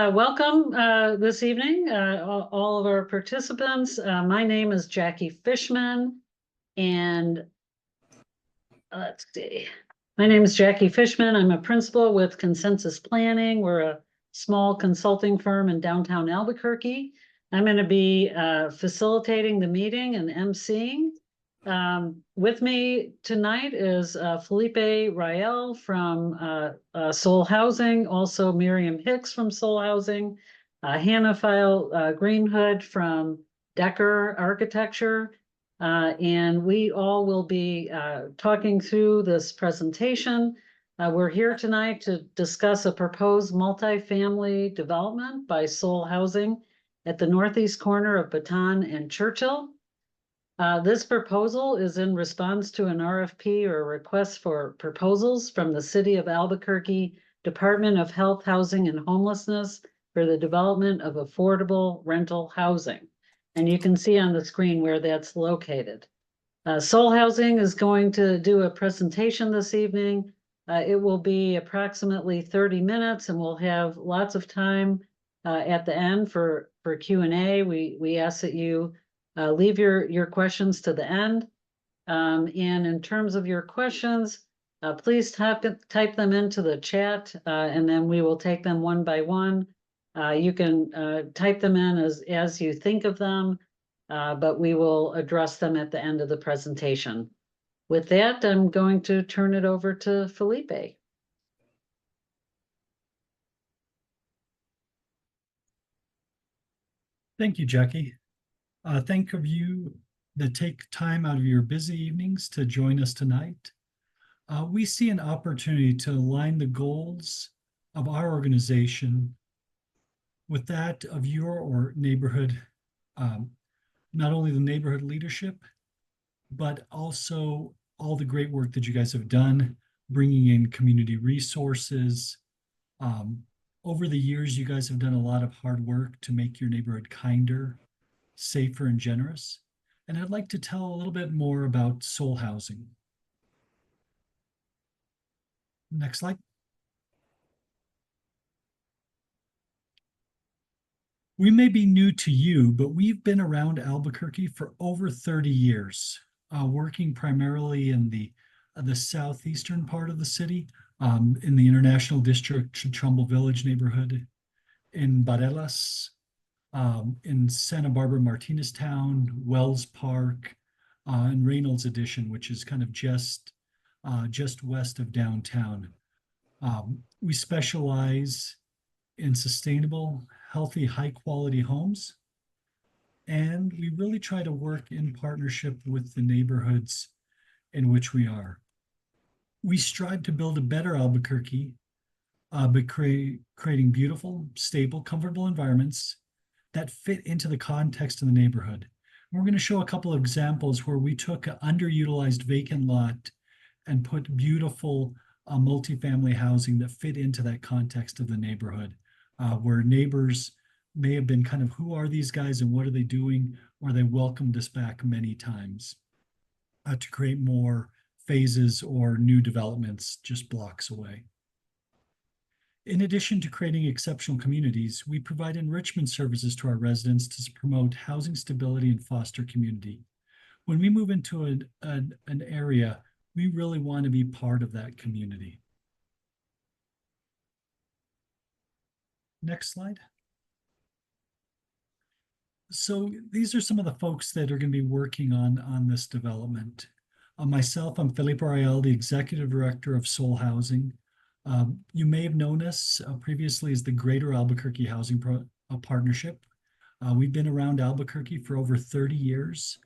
Welcome this evening, all of our participants. My name is Jackie Fishman, and let's see. My name is Jackie Fishman. I'm a principal with Consensus Planning. We're a small consulting firm in downtown Albuquerque. I'm going to be facilitating the meeting and emceeing. With me tonight is Felipe Rael from Soul Housing, also Miriam Hicks from Soul Housing, Hannah File Greenhood from Decker Architecture, and we all will be talking through this presentation. We're here tonight to discuss a proposed multifamily development by Soul Housing at the northeast corner of Baton and Churchill. This proposal is in response to an RFP or request for proposals from the City of Albuquerque Department of Health, Housing, and Homelessness for the development of affordable rental housing. And you can see on the screen where that's located. Soul Housing is going to do a presentation this evening. It will be approximately 30 minutes and we'll have lots of time at the end for Q&A. We ask that you leave your questions to the end. And in terms of your questions, please type them into the chat and then we will take them one by one. You can type them in as you think of them, but we will address them at the end of the presentation. With that, I'm going to turn it over to Felipe. Thank you, Jackie. Thank you that take time out of your busy evenings to join us tonight. We see an opportunity to align the goals of our organization with that of your neighborhood, not only the neighborhood leadership, but also all the great work that you guys have done, bringing in community resources. Over the years, you guys have done a lot of hard work to make your neighborhood kinder, safer, and generous. And I'd like to tell a little bit more about Soul Housing. Next slide. We may be new to you, but we've been around Albuquerque for over 30 years, working primarily in the southeastern part of the city, in the International District, Trumbull Village neighborhood, in Barelas, in Santa Barbara, Martinez Town, Wells Park, and Reynolds Addition, which is kind of just west of downtown. We specialize in sustainable, healthy, high-quality homes, and we really try to work in partnership with the neighborhoods in which we are. We strive to build a better Albuquerque, by creating beautiful, stable, comfortable environments that fit into the context of the neighborhood. We're going to show a couple of examples where we took an underutilized vacant lot and put beautiful multifamily housing that fit into that context of the neighborhood, where neighbors may have been kind of, who are these guys and what are they doing? Or they welcomed us back many times to create more phases or new developments just blocks away. In addition to creating exceptional communities, we provide enrichment services to our residents to promote housing stability and foster community. When we move into an area, we really want to be part of that community. Next slide. So these are some of the folks that are going to be working on this development. Myself, I'm Felipe Rael, the Executive Director of Soul Housing. You may have known us previously as the Greater Albuquerque Housing Partnership. We've been around Albuquerque for over 30 years.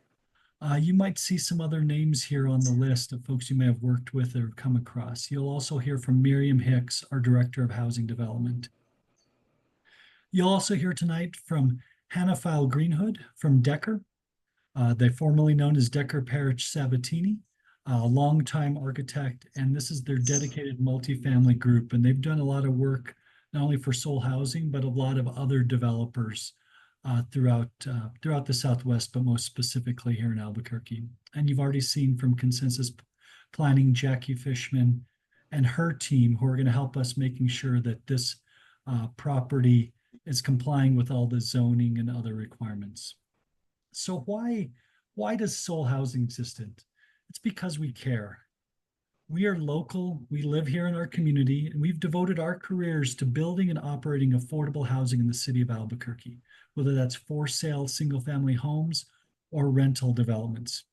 You might see some other names here on the list of folks you may have worked with or come across. You'll also hear from Miriam Hicks, our Director of Housing Development. You'll also hear tonight from Hannah File Greenhood from Decker. They're formerly known as Decker Parrish Sabatini, a longtime architect, and this is their dedicated multifamily group. And they've done a lot of work, not only for Soul Housing, but a lot of other developers throughout the Southwest, but most specifically here in Albuquerque. And you've already seen from Consensus Planning, Jackie Fishman and her team, who are going to help us making sure that this property is complying with all the zoning and other requirements. So why does Soul Housing exist? It's because we care. We are local, we live here in our community, and we've devoted our careers to building and operating affordable housing in the city of Albuquerque, whether that's for sale single-family homes or rental developments.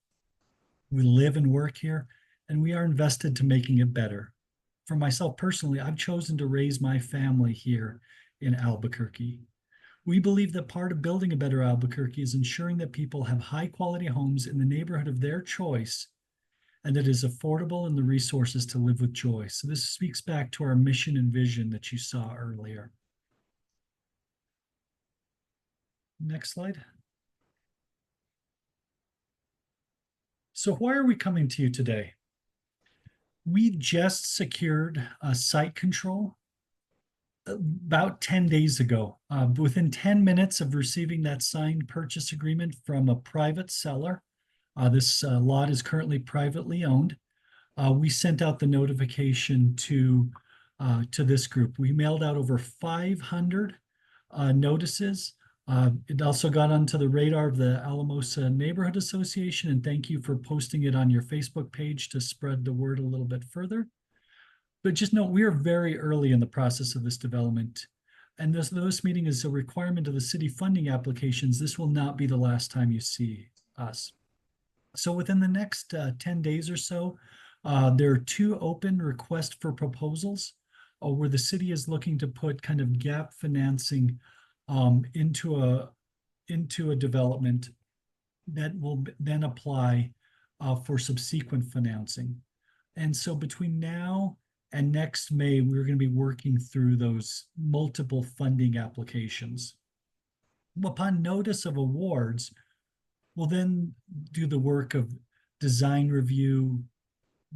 We live and work here, and we are invested to making it better. For myself personally, I've chosen to raise my family here in Albuquerque. We believe that part of building a better Albuquerque is ensuring that people have high-quality homes in the neighborhood of their choice and that it is affordable and the resources to live with joy. So this speaks back to our mission and vision that you saw earlier. Next slide. So why are we coming to you today? We just secured a site control about 10 days ago. Within 10 minutes of receiving that signed purchase agreement from a private seller, this lot is currently privately owned. We sent out the notification to this group. We mailed out over 500 notices. It also got onto the radar of the Alamosa Neighborhood Association, and thank you for posting it on your Facebook page to spread the word a little bit further. But just note, we are very early in the process of this development. And this meeting is a requirement of the city funding applications. This will not be the last time you see us. So within the next 10 days or so, there are 2 open requests for proposals where the city is looking to put kind of gap financing into a development that will then apply for subsequent financing. And so between now and next May, we're going to be working through those multiple funding applications. Upon notice of awards, we'll then do the work of design review,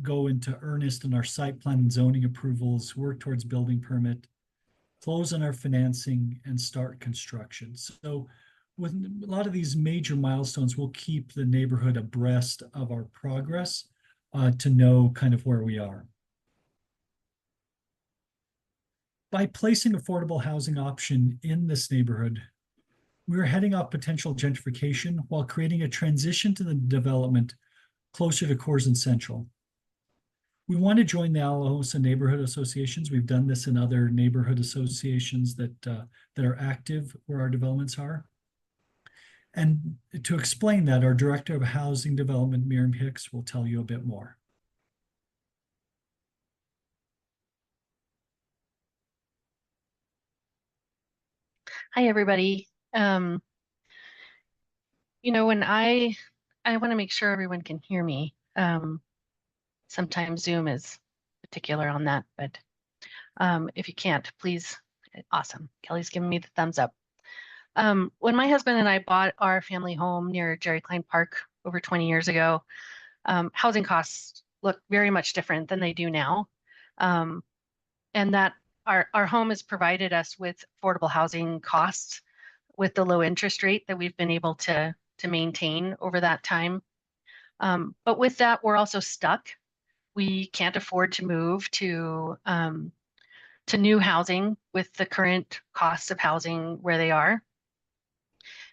go into earnest in our site plan and zoning approvals, work towards building permit, close on our financing, and start construction. So with a lot of these major milestones, we'll keep the neighborhood abreast of our progress to know kind of where we are. By placing affordable housing option in this neighborhood, we are heading off potential gentrification while creating a transition to the development closer to Coors and Central. We want to join the Alamosa neighborhood associations. We've done this in other neighborhood associations that are active where our developments are. And to explain that, our Director of Housing Development, Miriam Hicks, will tell you a bit more. Hi, everybody. You know, when I want to make sure everyone can hear me. Sometimes Zoom is particular on that, but if you can't, please, awesome. Kelly's giving me the thumbs up. When my husband and I bought our family home near Jerry Klein Park over 20 years ago, housing costs look very much different than they do now. And that our home has provided us with affordable housing costs with the low interest rate that we've been able to maintain over that time. But with that, we're also stuck. We can't afford to move to new housing with the current costs of housing where they are.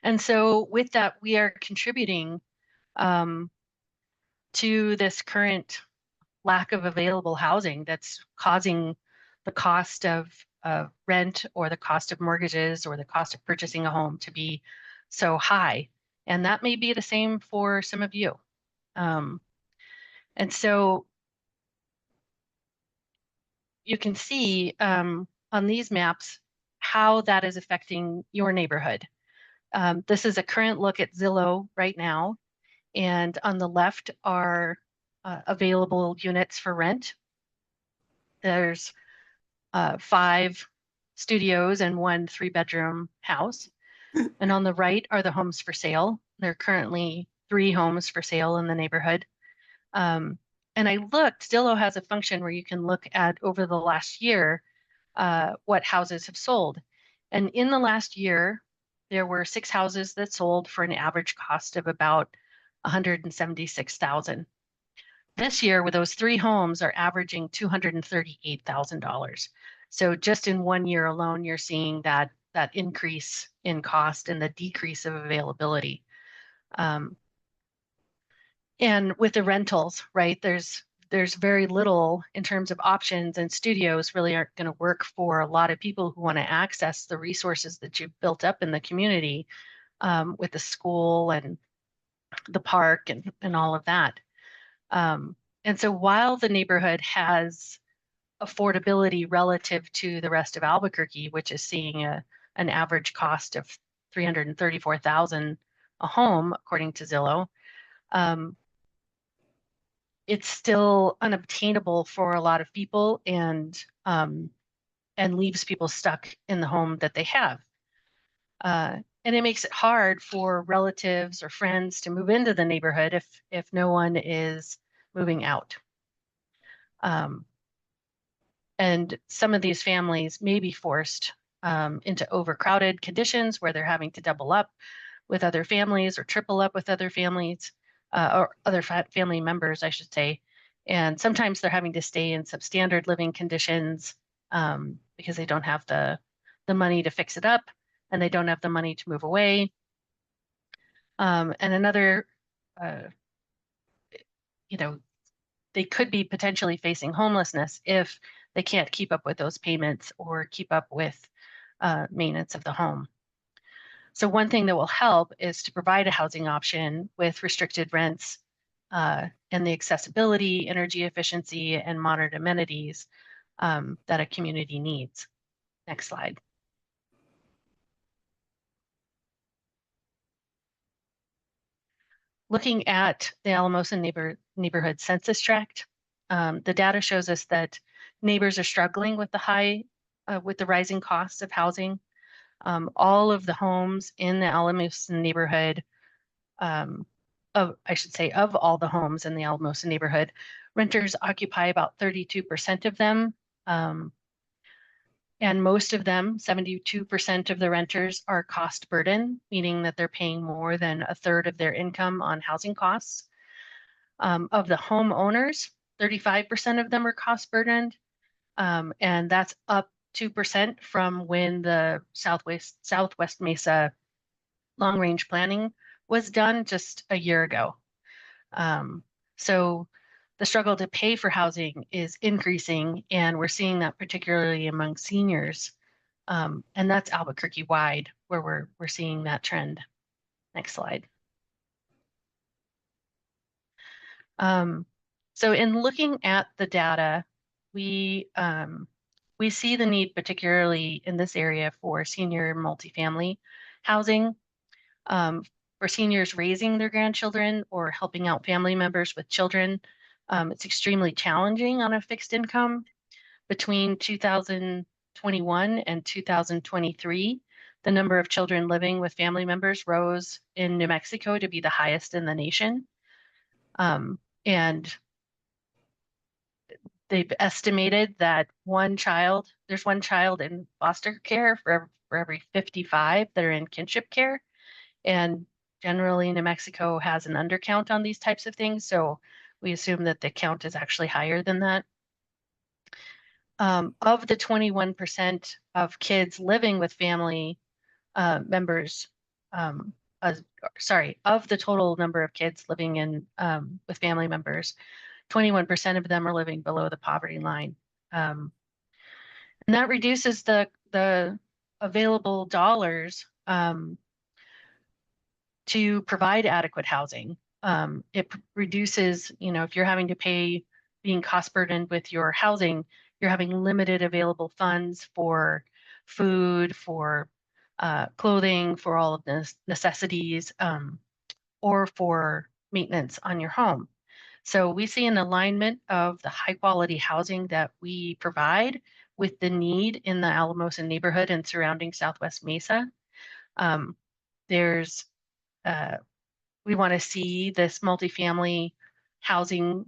And so with that, we are contributing to this current lack of available housing that's causing the cost of rent or the cost of mortgages or the cost of purchasing a home to be so high. And that may be the same for some of you. And so you can see on these maps how that is affecting your neighborhood. This is a current look at Zillow right now. And on the left are available units for rent. There's 5 studios and 1 3-bedroom house. And on the right are the homes for sale. There are currently 3 homes for sale in the neighborhood. And I looked, Zillow has a function where you can look at over the last year what houses have sold. And in the last year, there were 6 houses that sold for an average cost of about $176,000. This year, with those 3 homes, are averaging $238,000. So just in 1 year alone, you're seeing that that increase in cost and the decrease of availability. And with the rentals, right, there's very little in terms of options, and studios really aren't going to work for a lot of people who want to access the resources that you've built up in the community, with the school and the park and all of that. And so while the neighborhood has affordability relative to the rest of Albuquerque, which is seeing an average cost of $334,000 a home, according to Zillow, it's still unobtainable for a lot of people, and leaves people stuck in the home that they have. And it makes it hard for relatives or friends to move into the neighborhood if no one is moving out. And some of these families may be forced into overcrowded conditions where they're having to double up with other families or triple up with other families, or other family members, I should say. And sometimes they're having to stay in substandard living conditions because they don't have the money to fix it up, and they don't have the money to move away. And another, they could be potentially facing homelessness if they can't keep up with those payments or keep up with maintenance of the home. So one thing that will help is to provide a housing option with restricted rents and the accessibility, energy efficiency, and modern amenities that a community needs. Next slide. Looking at the Alamosa neighborhood census tract, the data shows us that neighbors are struggling with the rising costs of housing. All of the homes in the Alamosa neighborhood, of all the homes in the Alamosa neighborhood, renters occupy about 32% of them. And most of them, 72% of the renters, are cost burden, meaning that they're paying more than a third of their income on housing costs. Of the homeowners, 35% of them are cost burdened, and that's up 2% from when the Southwest Mesa long range planning was done just a year ago. So the struggle to pay for housing is increasing, and we're seeing that particularly among seniors. And that's Albuquerque wide where we're seeing that trend. Next slide. So in looking at the data, we see the need, particularly in this area, for senior multifamily housing, for seniors raising their grandchildren or helping out family members with children. It's extremely challenging on a fixed income. Between 2021 and 2023, the number of children living with family members rose in New Mexico to be the highest in the nation. And they've estimated that there's one child in foster care for every 55 that are in kinship care. And generally, New Mexico has an undercount on these types of things. So we assume that the count is actually higher than that. Of the 21% of kids living with family members, of the total number of kids living in with family members, 21% of them are living below the poverty line. And that reduces the available dollars to provide adequate housing. It reduces, if you're having to pay, being cost burdened with your housing, you're having limited available funds for food, for clothing, for all of the necessities, or for maintenance on your home. So we see an alignment of the high quality housing that we provide with the need in the Alamosa neighborhood and surrounding Southwest Mesa. We want to see this multifamily housing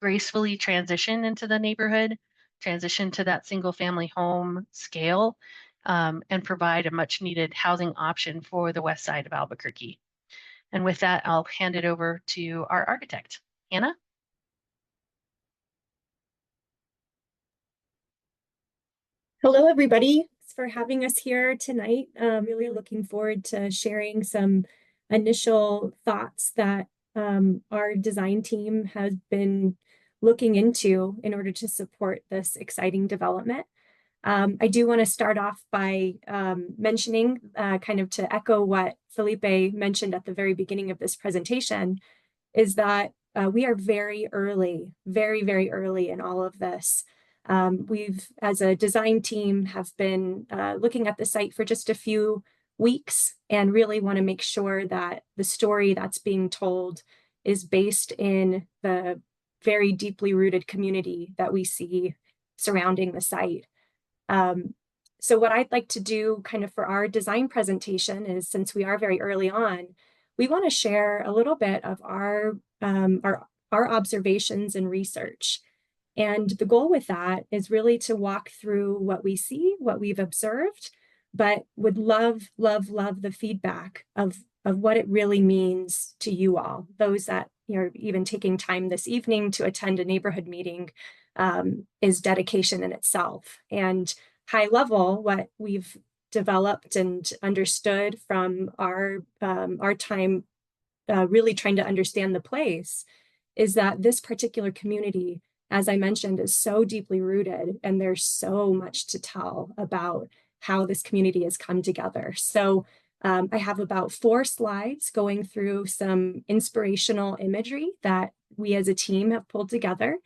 gracefully transition into the neighborhood, transition to that single family home scale, and provide a much needed housing option for the west side of Albuquerque. And with that, I'll hand it over to our architect, Hannah. Hello, everybody. for having us here tonight. Really looking forward to sharing some initial thoughts that our design team has been looking into in order to support this exciting development. I do want to start off by mentioning, kind of to echo what Felipe mentioned at the very beginning of this presentation, is that we are very early, very, very early in all of this. We've, as a design team, have been looking at the site for just a few weeks and really want to make sure that the story that's being told is based in the very deeply rooted community that we see surrounding the site. So what I'd like to do kind of for our design presentation is, since we are very early on, we want to share a little bit of our observations and research. And the goal with that is really to walk through what we see, what we've observed, but would love, love, love the feedback of what it really means to you all, those that are even taking time this evening to attend a neighborhood meeting. Is dedication in itself. And high level, what we've developed and understood from our time really trying to understand the place is that this particular community, as I mentioned, is so deeply rooted, and there's so much to tell about how this community has come together. So I have about 4 slides going through some inspirational imagery that we as a team have pulled together.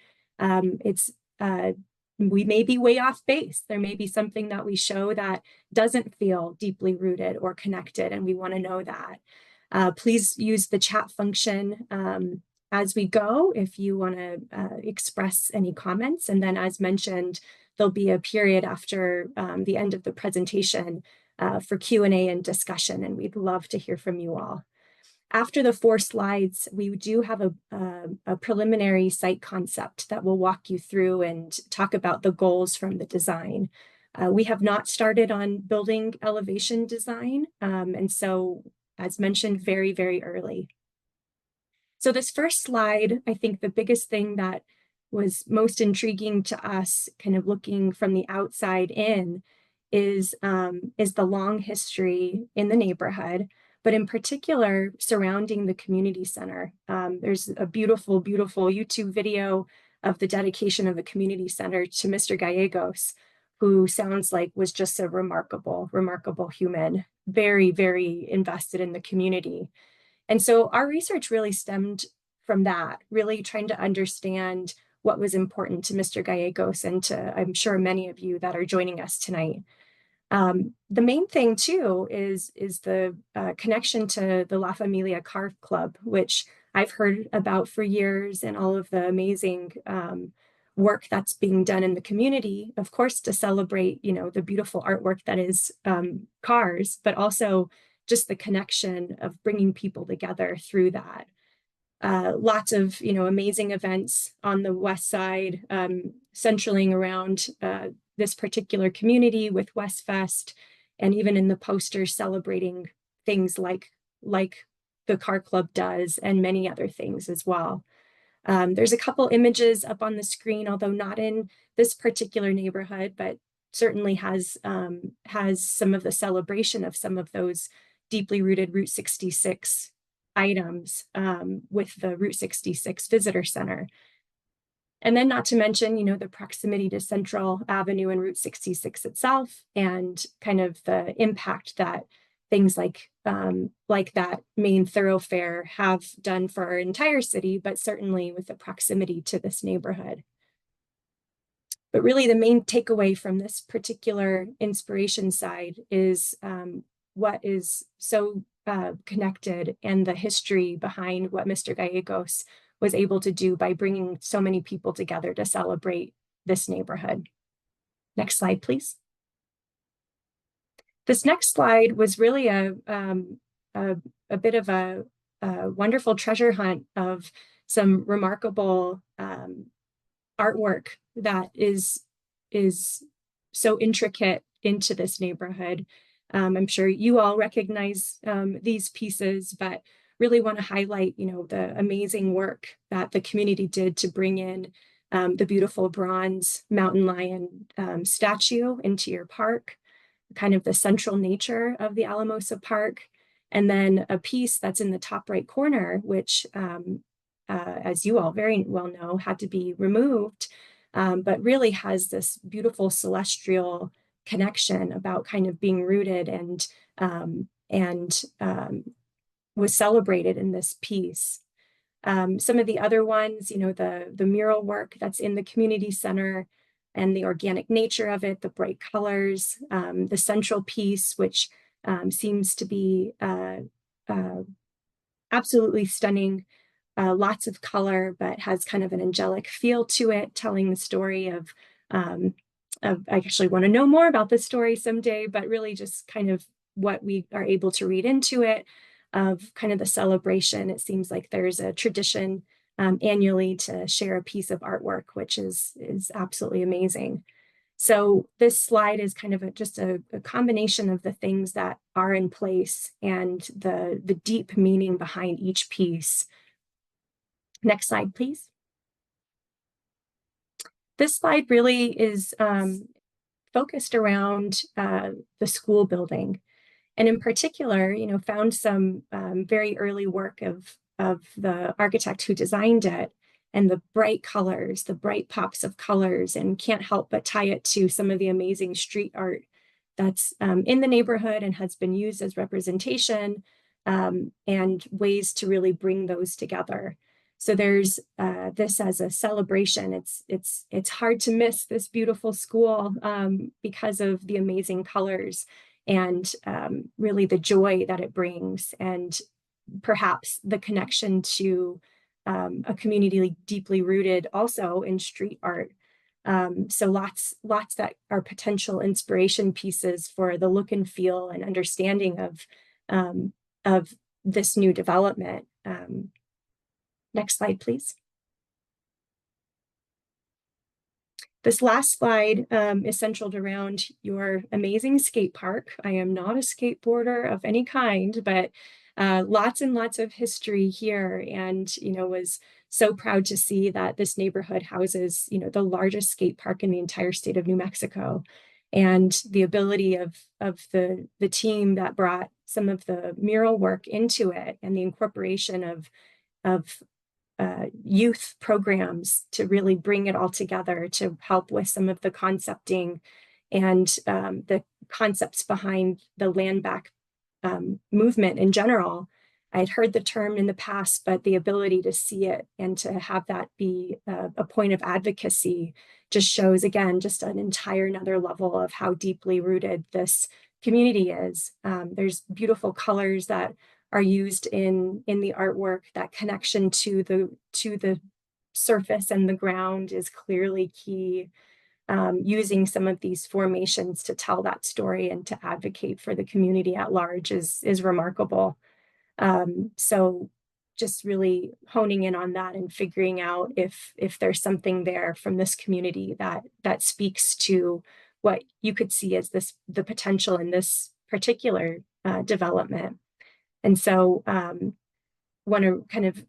We may be way off base. There may be something that we show that doesn't feel deeply rooted or connected, and we want to know that. Please use the chat function as we go if you want to express any comments. And then, as mentioned, there'll be a period after the end of the presentation for Q&A and discussion, and we'd love to hear from you all. After the 4 slides, we do have a preliminary site concept that will walk you through and talk about the goals from the design. We have not started on building elevation design, and so, as mentioned, very, very early. So this first slide, I think the biggest thing that was most intriguing to us, kind of looking from the outside in, is the long history in the neighborhood, but in particular surrounding the community center. There's a beautiful, beautiful YouTube video of the dedication of the community center to Mr. Gallegos, who sounds like was just a remarkable, remarkable human, very, very invested in the community. And so our research really stemmed from that, really trying to understand what was important to Mr. Gallegos and to, I'm sure, many of you that are joining us tonight. The main thing too is the connection to the La Familia Car Club, which I've heard about for years, and all of the amazing work that's being done in the community, of course, to celebrate, the beautiful artwork that is cars, but also just the connection of bringing people together through that. Lots of, amazing events on the west side, centraling around this particular community with West Fest, and even in the posters celebrating things like the car club does, and many other things as well. There's a couple images up on the screen, although not in this particular neighborhood, but certainly has some of the celebration of some of those deeply rooted Route 66 items with the Route 66 Visitor Center. And then, not to mention, the proximity to Central Avenue and Route 66 itself, and kind of the impact that things like that main thoroughfare have done for our entire city, but certainly with the proximity to this neighborhood. But really, the main takeaway from this particular inspiration side is what is so connected, and the history behind what Mr. Gallegos was able to do by bringing so many people together to celebrate this neighborhood. Next slide, please. This next slide was really a bit of a wonderful treasure hunt of some remarkable artwork that is so intricate into this neighborhood. I'm sure you all recognize these pieces, but really want to highlight, the amazing work that the community did to bring in the beautiful bronze mountain lion statue into your park. kind of the central nature of the Alamosa Park. And then a piece that's in the top right corner, which, as you all very well know, had to be removed, but really has this beautiful celestial connection about kind of being rooted and was celebrated in this piece. Some of the other ones, you know, the mural work that's in the community center and the organic nature of it, the bright colors, the central piece, which seems to be absolutely stunning, lots of color, but has kind of an angelic feel to it, telling the story of I actually want to know more about this story someday, but really just kind of what we are able to read into it, of kind of the celebration. It seems like there's a tradition annually to share a piece of artwork, which is absolutely amazing. So this slide is kind of just a combination of the things that are in place and the deep meaning behind each piece. Next slide, please. This slide really is focused around the school building. And in particular, you know, found some very early work of the architect who designed it, and the bright colors, the bright pops of colors, and can't help but tie it to some of the amazing street art that's in the neighborhood and has been used as representation, and ways to really bring those together. So there's this as a celebration. It's hard to miss this beautiful school because of the amazing colors and really the joy that it brings, and perhaps the connection to a community deeply rooted also in street art. So lots that are potential inspiration pieces for the look and feel and understanding of this new development. Next slide, please. This last slide is centered around your amazing skate park. I am not a skateboarder of any kind, but lots and lots of history here, and you know, was so proud to see that this neighborhood houses, you know, the largest skate park in the entire state of New Mexico, and the ability of the team that brought some of the mural work into it and the incorporation of youth programs to really bring it all together to help with some of the concepting and the concepts behind the land back movement in general. I had heard the term in the past, but the ability to see it and to have that be a point of advocacy just shows, again, just an entire another level of how deeply rooted this community is. There's beautiful colors that are used in the artwork. That connection to the surface and the ground is clearly key. Using some of these formations to tell that story and to advocate for the community at large is remarkable. So just really honing in on that and figuring out if there's something there from this community that speaks to what you could see as the potential in this particular development. And so want to kind of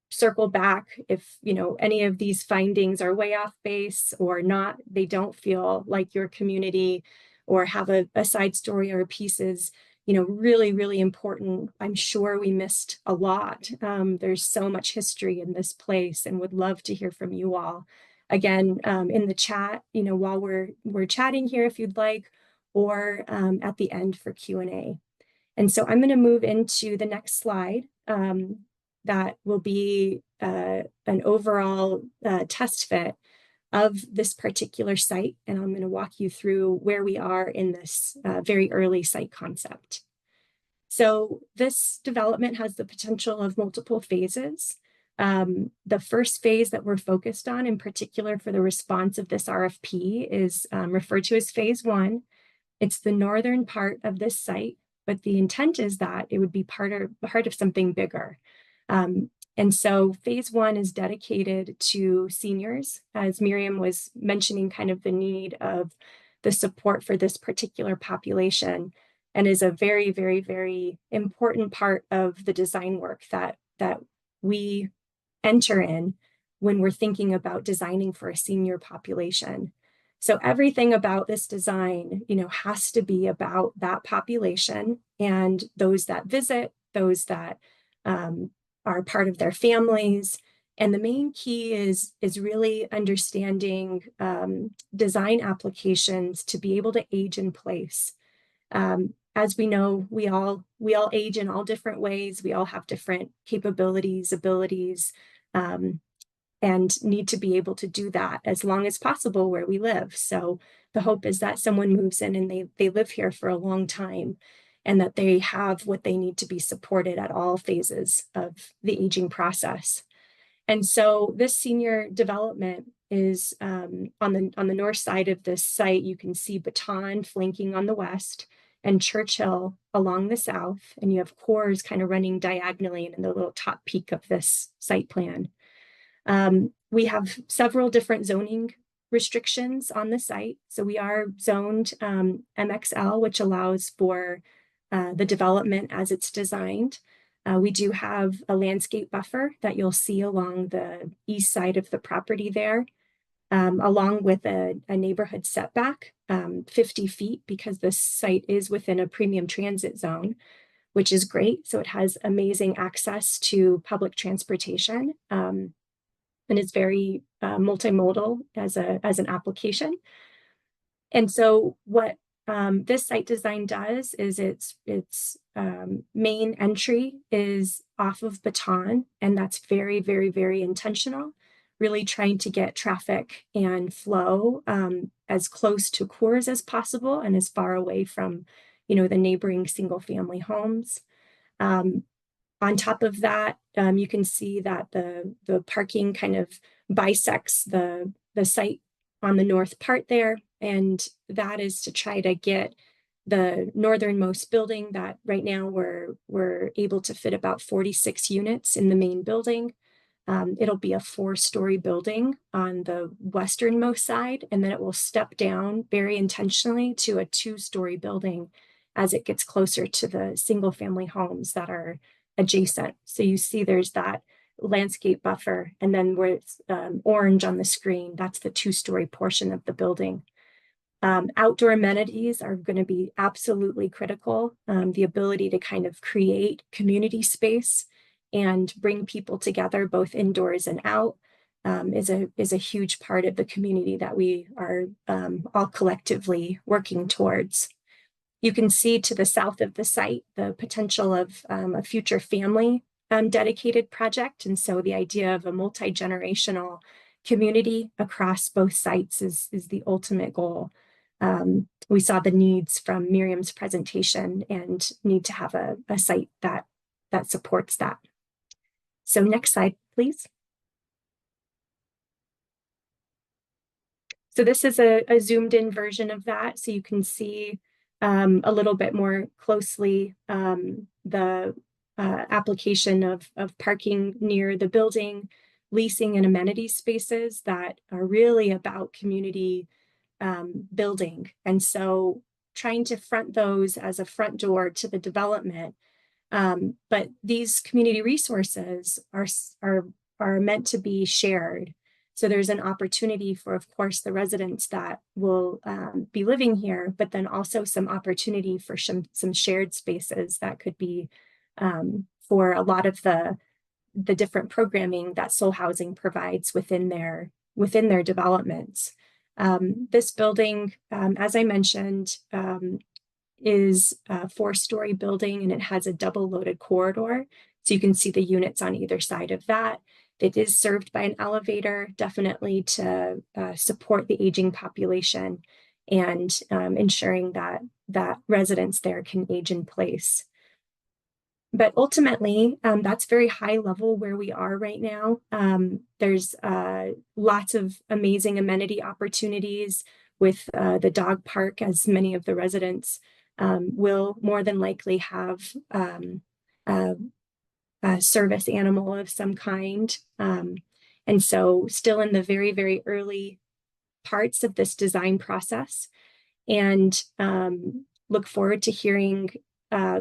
circle back if, you know, any of these findings are way off base or not, they don't feel like your community or have a side story or pieces, you know, really, really important. I'm sure we missed a lot. There's so much history in this place, and would love to hear from you all. Again, in the chat, you know, while we're chatting here, if you'd like, or at the end for Q&A. And so I'm going to move into the next slide. That will be an overall test fit of this particular site. And I'm going to walk you through where we are in this very early site concept. So this development has the potential of multiple phases. The first phase that we're focused on, in particular for the response of this RFP, is referred to as phase 1. It's the northern part of this site, but the intent is that it would be part of something bigger. And so phase 1 is dedicated to seniors, as Miriam was mentioning, kind of the need of the support for this particular population, and is a very, very, very important part of the design work that we enter in when we're thinking about designing for a senior population. So everything about this design, has to be about that population and those that visit, those that are part of their families. And the main key is really understanding design applications to be able to age in place. As we know, we all age in all different ways. We all have different capabilities, abilities, and need to be able to do that as long as possible where we live. So the hope is that someone moves in and they live here for a long time, and that they have what they need to be supported at all phases of the aging process. And so this senior development is on the north side of this site. You can see Baton flanking on the west and Churchill along the south, and you have Coors kind of running diagonally in the little top peak of this site plan. We have several different zoning restrictions on the site. So we are zoned MXL, which allows for the development as it's designed. We do have a landscape buffer that you'll see along the east side of the property there, along with a neighborhood setback, 50 feet, because this site is within a premium transit zone, which is great. So it has amazing access to public transportation. And it's very multimodal as an application. And so what this site design does is its main entry is off of Baton, and that's very, very, very intentional, really trying to get traffic and flow as close to Coors as possible and as far away from, the neighboring single family homes. On top of that, you can see that the parking kind of bisects the site on the north part there. And that is to try to get the northernmost building that right now we're able to fit about 46 units in the main building. It'll be a 4-story building on the westernmost side, and then it will step down very intentionally to a 2-story building as it gets closer to the single family homes that are adjacent. So you see there's that landscape buffer, and then where it's orange on the screen, that's the 2-story portion of the building. Outdoor amenities are going to be absolutely critical. The ability to kind of create community space and bring people together both indoors and out is a huge part of the community that we are all collectively working towards. You can see to the south of the site the potential of a future family dedicated project. And so the idea of a multi-generational community across both sites is the ultimate goal. We saw the needs from Miriam's presentation and need to have a site that supports that. So next slide, please. So this is a zoomed in version of that. So you can see a little bit more closely the application of parking near the building, leasing and amenity spaces that are really about community building. And so trying to front those as a front door to the development. But these community resources are meant to be shared. So there's an opportunity for, of course, the residents that will be living here, but then also some opportunity for some shared spaces that could be for a lot of the different programming that Soul Housing provides within their developments. This building, as I mentioned, is a 4-story building, and it has a double loaded corridor. So you can see the units on either side of that. It is served by an elevator, definitely to support the aging population and ensuring that residents there can age in place. But ultimately, that's very high level where we are right now. There's lots of amazing amenity opportunities with the dog park, as many of the residents will more than likely have a service animal of some kind. And so still in the very, very early parts of this design process, and look forward to hearing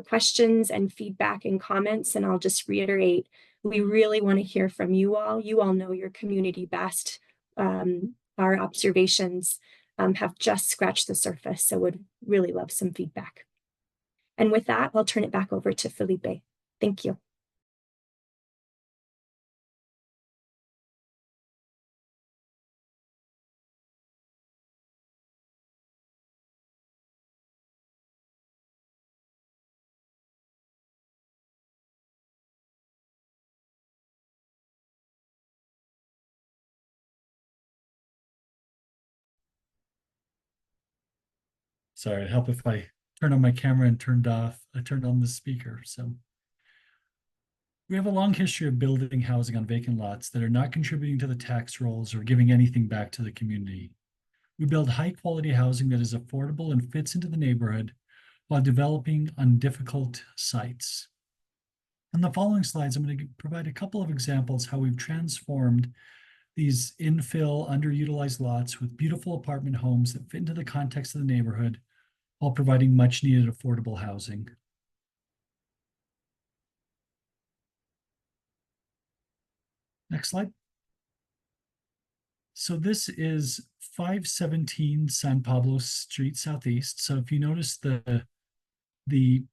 questions and feedback and comments. And I'll just reiterate, we really want to hear from you all. You all know your community best. Our observations have just scratched the surface, so would really love some feedback. And with that, I'll turn it back over to Felipe. Thank you. Sorry, it'd help if I turned on my camera and turned on the speaker. So we have a long history of building housing on vacant lots that are not contributing to the tax rolls or giving anything back to the community. We build high quality housing that is affordable and fits into the neighborhood while developing on difficult sites. In the following slides, I'm going to provide a couple of examples how we've transformed these infill underutilized lots with beautiful apartment homes that fit into the context of the neighborhood while providing much needed affordable housing. Next slide. So this is 517 San Pablo Street Southeast. So if you notice the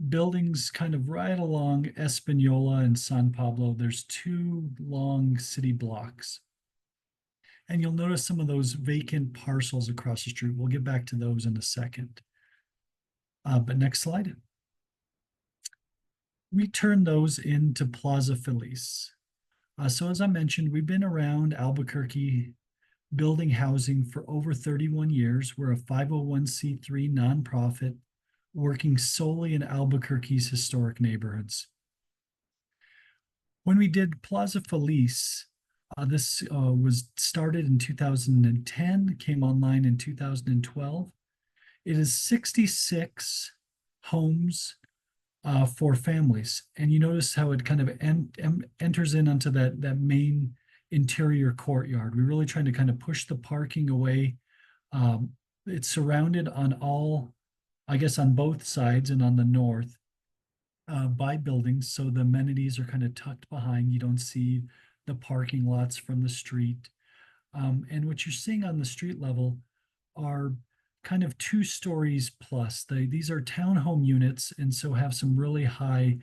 buildings kind of right along Espanola and San Pablo, there's two long city blocks. And you'll notice some of those vacant parcels across the street. We'll get back to those in a second. But next slide. We turn those into Plaza Feliz. So as I mentioned, we've been around Albuquerque building housing for over 31 years. We're a 501c3 nonprofit working solely in Albuquerque's historic neighborhoods. When we did Plaza Feliz, this was started in 2010, came online in 2012. It is 66 homes for families. And you notice how it kind of enters in onto that main interior courtyard. We're really trying to kind of push the parking away. It's surrounded on all, I guess on both sides and on the north by buildings. So the amenities are kind of tucked behind. You don't see the parking lots from the street. And what you're seeing on the street level are kind of 2 stories plus. These are townhome units, and so have some really high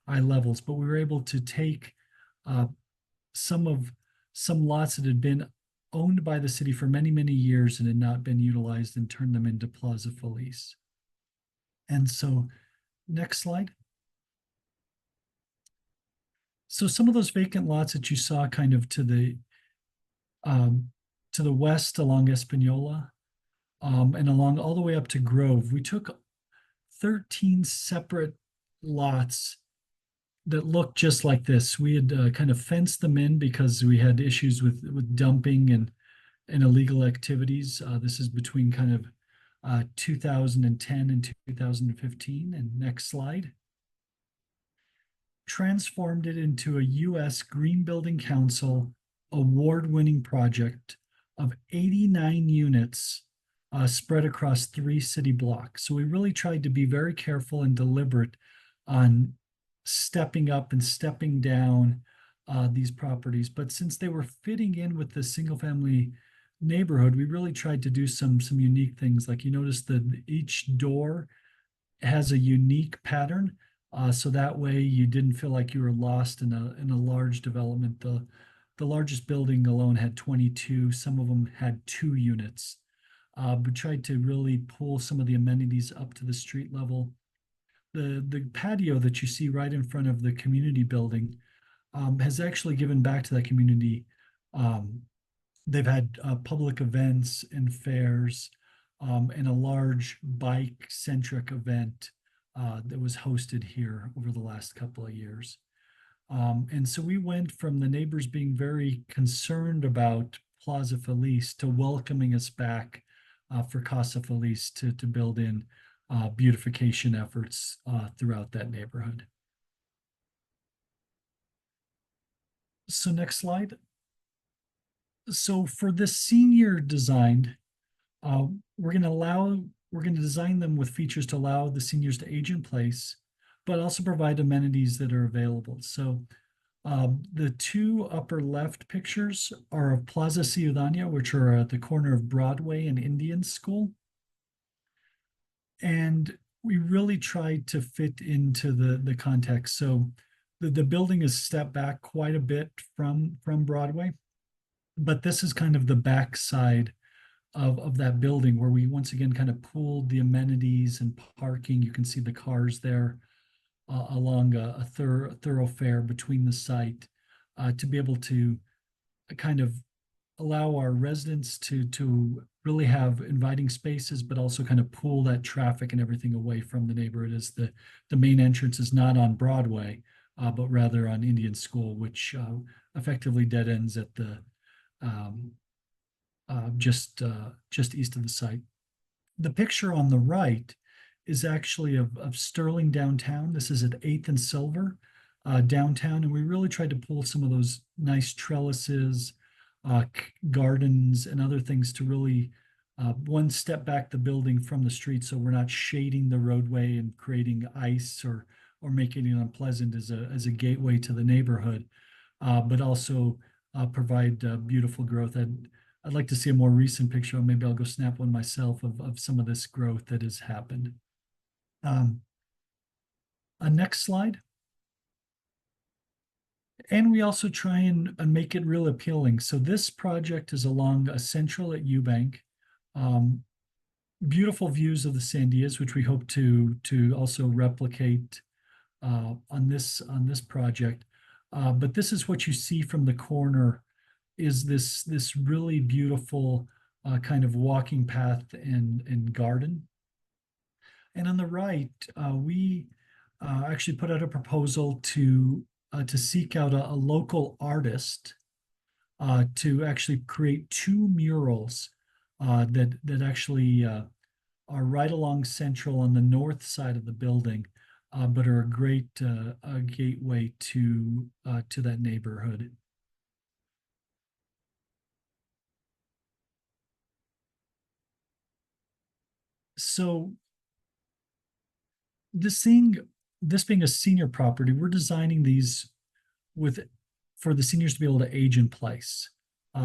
levels. But we were able to take some lots that had been owned by the city for many, many years and had not been utilized and turn them into Plaza Feliz. And so, next slide. So some of those vacant lots that you saw kind of to the west along Espanola, and along all the way up to Grove, we took 13 separate lots that looked just like this. We had kind of fenced them in because we had issues with dumping and illegal activities. This is between kind of 2010 and 2015. And next slide. Transformed it into a U.S. Green Building Council award-winning project of 89 units spread across 3 city blocks. So we really tried to be very careful and deliberate on stepping up and stepping down these properties. But since they were fitting in with the single-family neighborhood, we really tried to do some unique things. Like you notice that each door has a unique pattern. So that way you didn't feel like you were lost in a large development. The largest building alone had 22. Some of them had 2 units. But tried to really pull some of the amenities up to the street level. The patio that you see right in front of the community building has actually given back to that community. They've had public events and fairs and a large bike-centric event that was hosted here over the last couple of years. And so we went from the neighbors being very concerned about Plaza Feliz to welcoming us back for Casa Feliz to build in beautification efforts throughout that neighborhood. So next slide. So for the senior design, we're going to design them with features to allow the seniors to age in place, but also provide amenities that are available. So The two upper left pictures are of Plaza Ciudadania, which are at the corner of Broadway and Indian School. And we really tried to fit into the context. So the building is stepped back quite a bit from Broadway, but this is kind of the backside of that building where we once again kind of pooled the amenities and parking. You can see the cars there along a thoroughfare between the site to be able to kind of allow our residents to really have inviting spaces, but also kind of pull that traffic and everything away from the neighborhood, as the main entrance is not on Broadway, but rather on Indian School, which effectively dead ends at the just east of the site. The picture on the right is actually of Sterling downtown. This is at 8th and Silver downtown, and we really tried to pull some of those nice trellises, gardens, and other things to really one step back the building from the street, so we're not shading the roadway and creating ice or making it unpleasant as a gateway to the neighborhood, but also provide beautiful growth. I'd like to see a more recent picture, or maybe I'll go snap one myself of some of this growth that has happened. Next slide. And we also try and make it real appealing. So this project is along a Central at Eubank. Beautiful views of the Sandias, which we hope to also replicate on this project. But this is what you see from the corner, is this really beautiful kind of walking path and garden. And on the right, we actually put out a proposal to seek out a local artist to actually create two murals that actually are right along Central on the north side of the building, but are a great gateway to that neighborhood. So this being a senior property, we're designing these for the seniors to be able to age in place.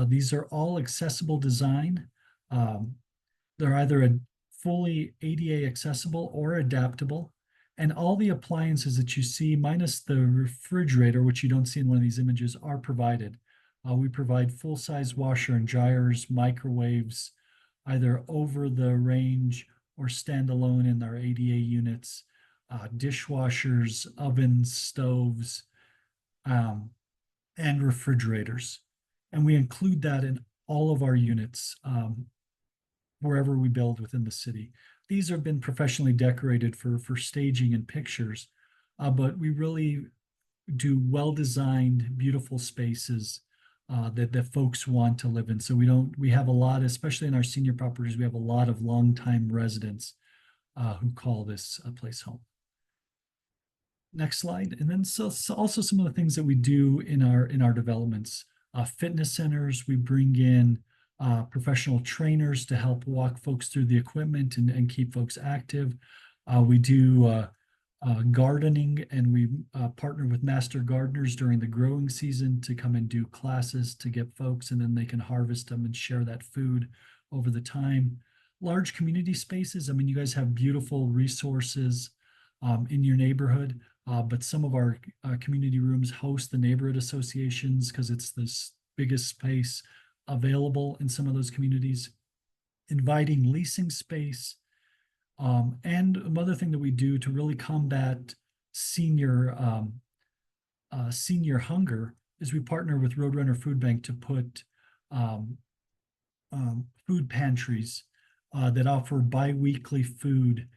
These are all accessible design. They're either a fully ADA accessible or adaptable. And all the appliances that you see, minus the refrigerator, which you don't see in one of these images, are provided. We provide full-size washer and dryers, microwaves, either over the range or standalone in our ADA units, dishwashers, ovens, stoves, and refrigerators. And we include that in all of our units wherever we build within the city. These have been professionally decorated for staging and pictures, but we really do well-designed, beautiful spaces that folks want to live in. So we have a lot, especially in our senior properties, we have a lot of longtime residents who call this a place home. Next slide. And then so also some of the things that we do in our developments. Fitness centers, we bring in professional trainers to help walk folks through the equipment and keep folks active. We do gardening, and we partner with master gardeners during the growing season to come and do classes to get folks, and then they can harvest them and share that food over the time. Large community spaces. I mean, you guys have beautiful resources in your neighborhood, but some of our community rooms host the neighborhood associations because it's this biggest space available in some of those communities. Inviting leasing space. And another thing that we do to really combat senior hunger is we partner with Roadrunner Food Bank to put food pantries that offer bi-weekly food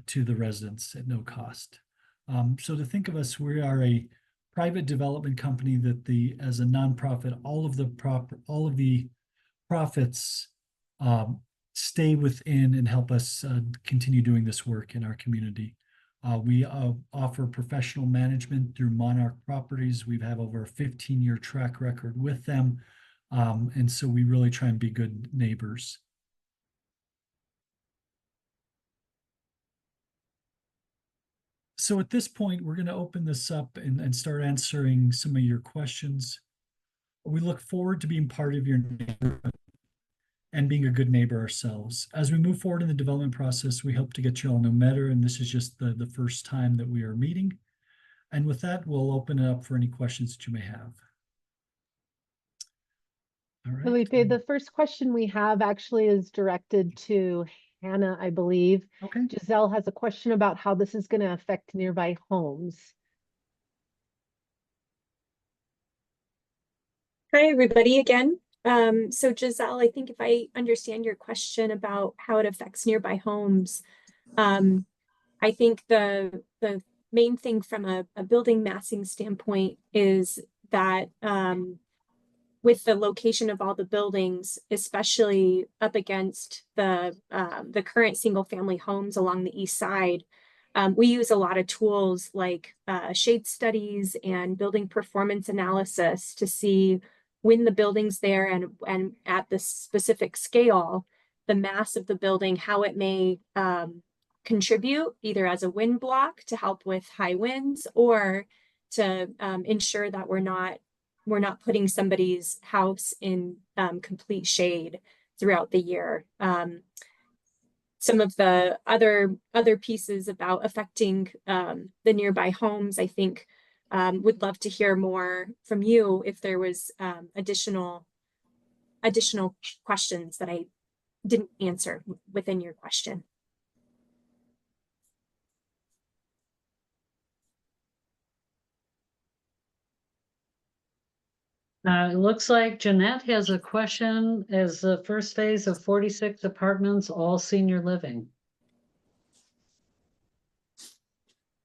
to the residents at no cost. So to think of us, we are a private development company that as a nonprofit, all of the profits stay within and help us continue doing this work in our community. We offer professional management through Monarch Properties. We've had over a 15-year track record with them. And so we really try and be good neighbors. So at this point, we're going to open this up and start answering some of your questions. We look forward to being part of your neighborhood and being a good neighbor ourselves. As we move forward in the development process, we hope to get you all know better, and this is just the first time that we are meeting. And with that, we'll open it up for any questions that you may have. All right. Felipe, the first question we have actually is directed to Hannah, I believe. Okay. Giselle has a question about how this is going to affect nearby homes. Hi, everybody again. So Giselle, I think if I understand your question about how it affects nearby homes, I think the main thing from a building massing standpoint is that with the location of all the buildings, especially up against the current single family homes along the east side, we use a lot of tools like shade studies and building performance analysis to see when the building's there and at the specific scale, the mass of the building, how it may contribute either as a wind block to help with high winds or to ensure that we're not putting somebody's house in complete shade throughout the year. Some of the other pieces about affecting the nearby homes, I think, would love to hear more from you if there was additional questions that I didn't answer within your question. It looks like Jeanette has a question. Is the first phase of 46 apartments all senior living?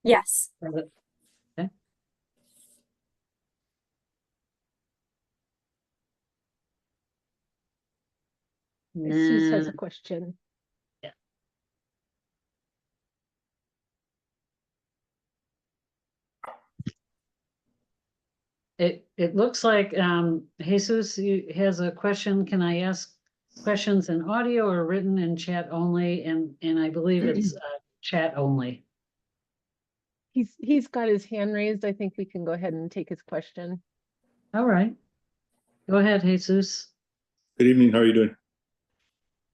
Yes. Okay. Jesus has a Nah. question. It looks like Jesus has a question. Can I ask questions in audio or written in chat only? And I believe it's chat only. He's got his hand raised. I think we can go ahead and take his question. All right. Go ahead, Jesus. Good evening. How are you doing?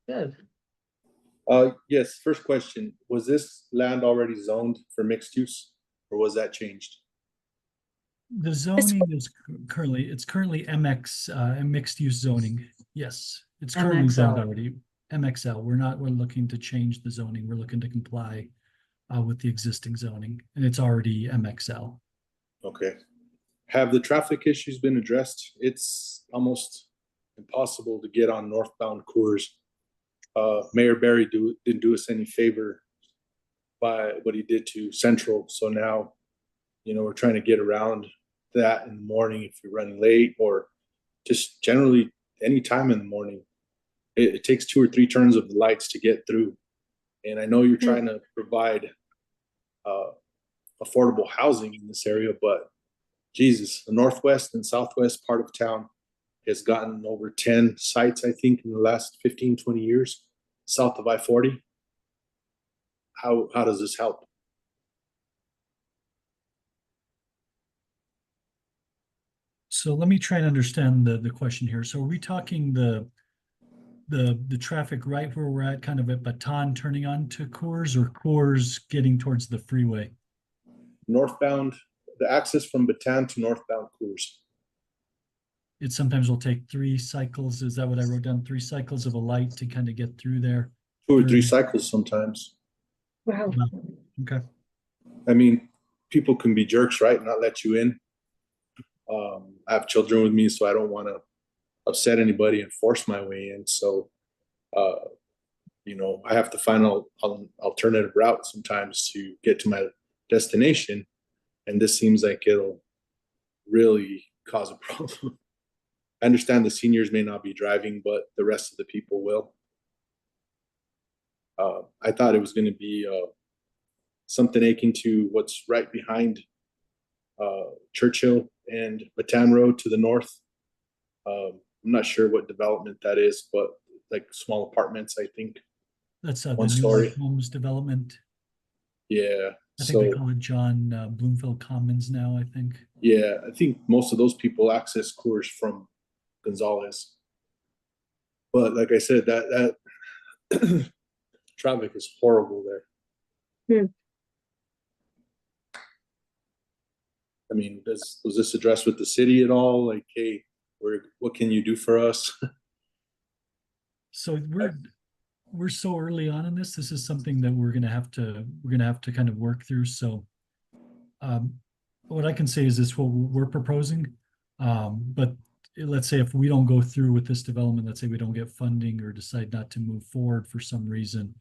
Good. Yes, first question. Was this land already zoned for mixed use or was that changed? The zoning is currently MX, mixed use zoning. Yes, it's currently zoned MXL. already. MXL. We're looking to change the zoning. We're looking to comply with the existing zoning, and it's already MXL. Okay. Have the traffic issues been addressed? It's almost impossible to get on northbound Coors. Mayor Barry didn't do us any favor by what he did to Central. So now, we're trying to get around that in the morning if you're running late or just generally any time in the morning. It takes 2 or 3 turns of the lights to get through. And I know you're trying to provide affordable housing in this area, but Jesus, the northwest and southwest part of town has gotten over 10 sites, I think, in the last 15, 20 years, south of I-40. How does this help? So let me try and understand the question here. So are we talking the traffic right where we're at, kind of at Baton turning on to Coors, or Coors getting towards the freeway? Northbound, the access from Baton to northbound Coors. It sometimes will take 3 cycles. Is that what I wrote down? 3 cycles of a light to kind of get through there. 2 or 3 cycles sometimes. Wow. Okay. I mean, people can be jerks, right? Not let you in. I have children with me, so I don't want to upset anybody and force my way in. So, I have to find an alternative route sometimes to get to my destination. And this seems like it'll really cause a problem. I understand the seniors may not be driving, but the rest of the people will. I thought it was going to be something akin to what's right behind Churchill and Baton Road to the north. I'm not sure what development that is, but like small apartments, I think. That's One the New story. Life Homes development. Yeah, I think they So, call it John Bloomfield Commons now, I think. yeah, I think most of those people access Coors from Gonzalez. But like I said, that traffic is horrible there. Hmm. I mean, was this addressed with the city at all? Like, hey, what can you do for us? So we're so early on in this. This is something that we're gonna have to kind of work through. So what I can say is this: what we're proposing, but let's say if we don't go through with this development, let's say we don't get funding or decide not to move forward for some reason,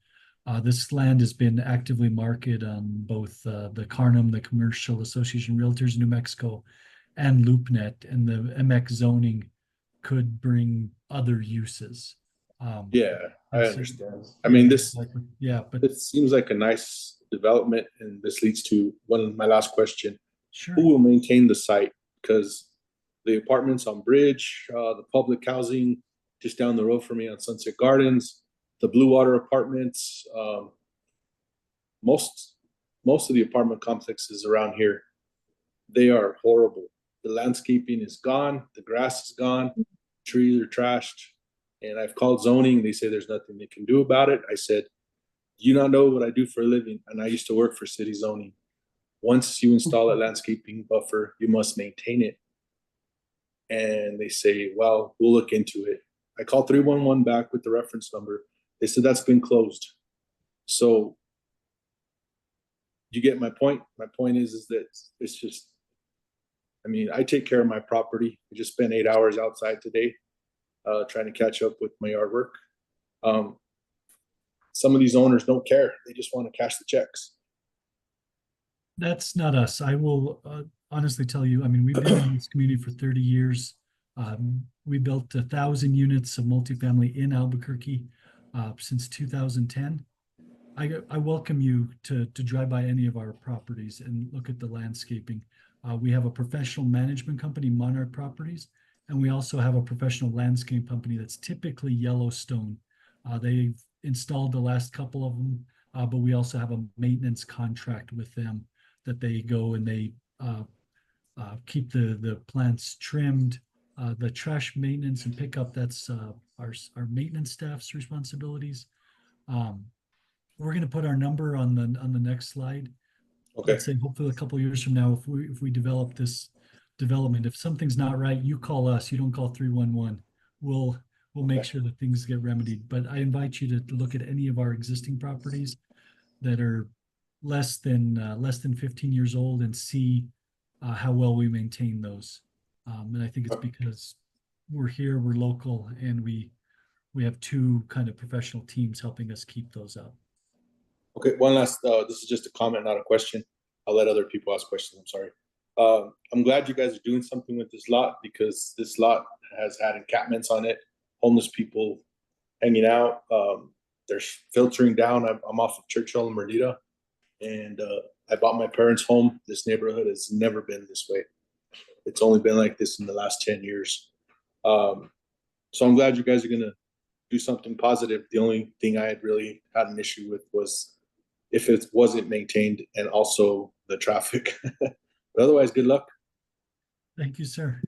this land has been actively marketed on both the CARNM, the Commercial Association of Realtors in New Mexico, and LoopNet, and the MX zoning could bring other uses. Yeah, I and so- understand. I mean, Yeah, but this seems like a nice development, and this leads to my last question. sure. Who will maintain the site? Because the apartments on Bridge, the public housing just down the road from me on Sunset Gardens, the Blue Water apartments, most of the apartment complexes around here, they are horrible. The landscaping is gone, the grass is gone, trees are trashed. And I've called zoning, they say there's nothing they can do about it. I said, you not know what I do for a living, and I used to work for city zoning. Once you install a landscaping buffer, you must maintain it. And they say, well, we'll look into it. I called 311 back with the reference number. They said that's been closed. So you get my point. My point is that it's just, I mean, I take care of my property. I just spent 8 hours outside today trying to catch up with my yard work. Some of these owners don't care. They just want to cash the checks. That's not us. I will honestly tell you, I mean, we've been in this community for 30 years. We built 1,000 units of multifamily in Albuquerque since 2010. I welcome you to drive by any of our properties and look at the landscaping. We have a professional management company, Monarch Properties, and we also have a professional landscape company that's typically Yellowstone. They've installed the last couple of them, but we also have a maintenance contract with them that they go and they keep the plants trimmed. The trash maintenance and pickup, that's our maintenance staff's responsibilities. We're going to put our number on the next slide. Okay. Let's say hopefully a couple of years from now, if we develop this development, if something's not right, you call us. You don't call 311. We'll make Okay. sure that things get remedied. But I invite you to look at any of our existing properties that are less than 15 years old and see how well we maintain those. And I think it's because we're here, we're local, and we have two kind of professional teams helping us keep those up. Okay, one last, this is just a comment, not a question. I'll let other people ask questions, I'm sorry. I'm glad you guys are doing something with this lot because this lot has had encampments on it, homeless people hanging out. They're filtering down. I'm off of Churchill and Merdita, and I bought my parents' home. This neighborhood has never been this way. It's only been like this in the last 10 years. So I'm glad you guys are gonna do something positive. The only thing I had really had an issue with was if it wasn't maintained and also the traffic. But otherwise, good luck. Thank you, sir.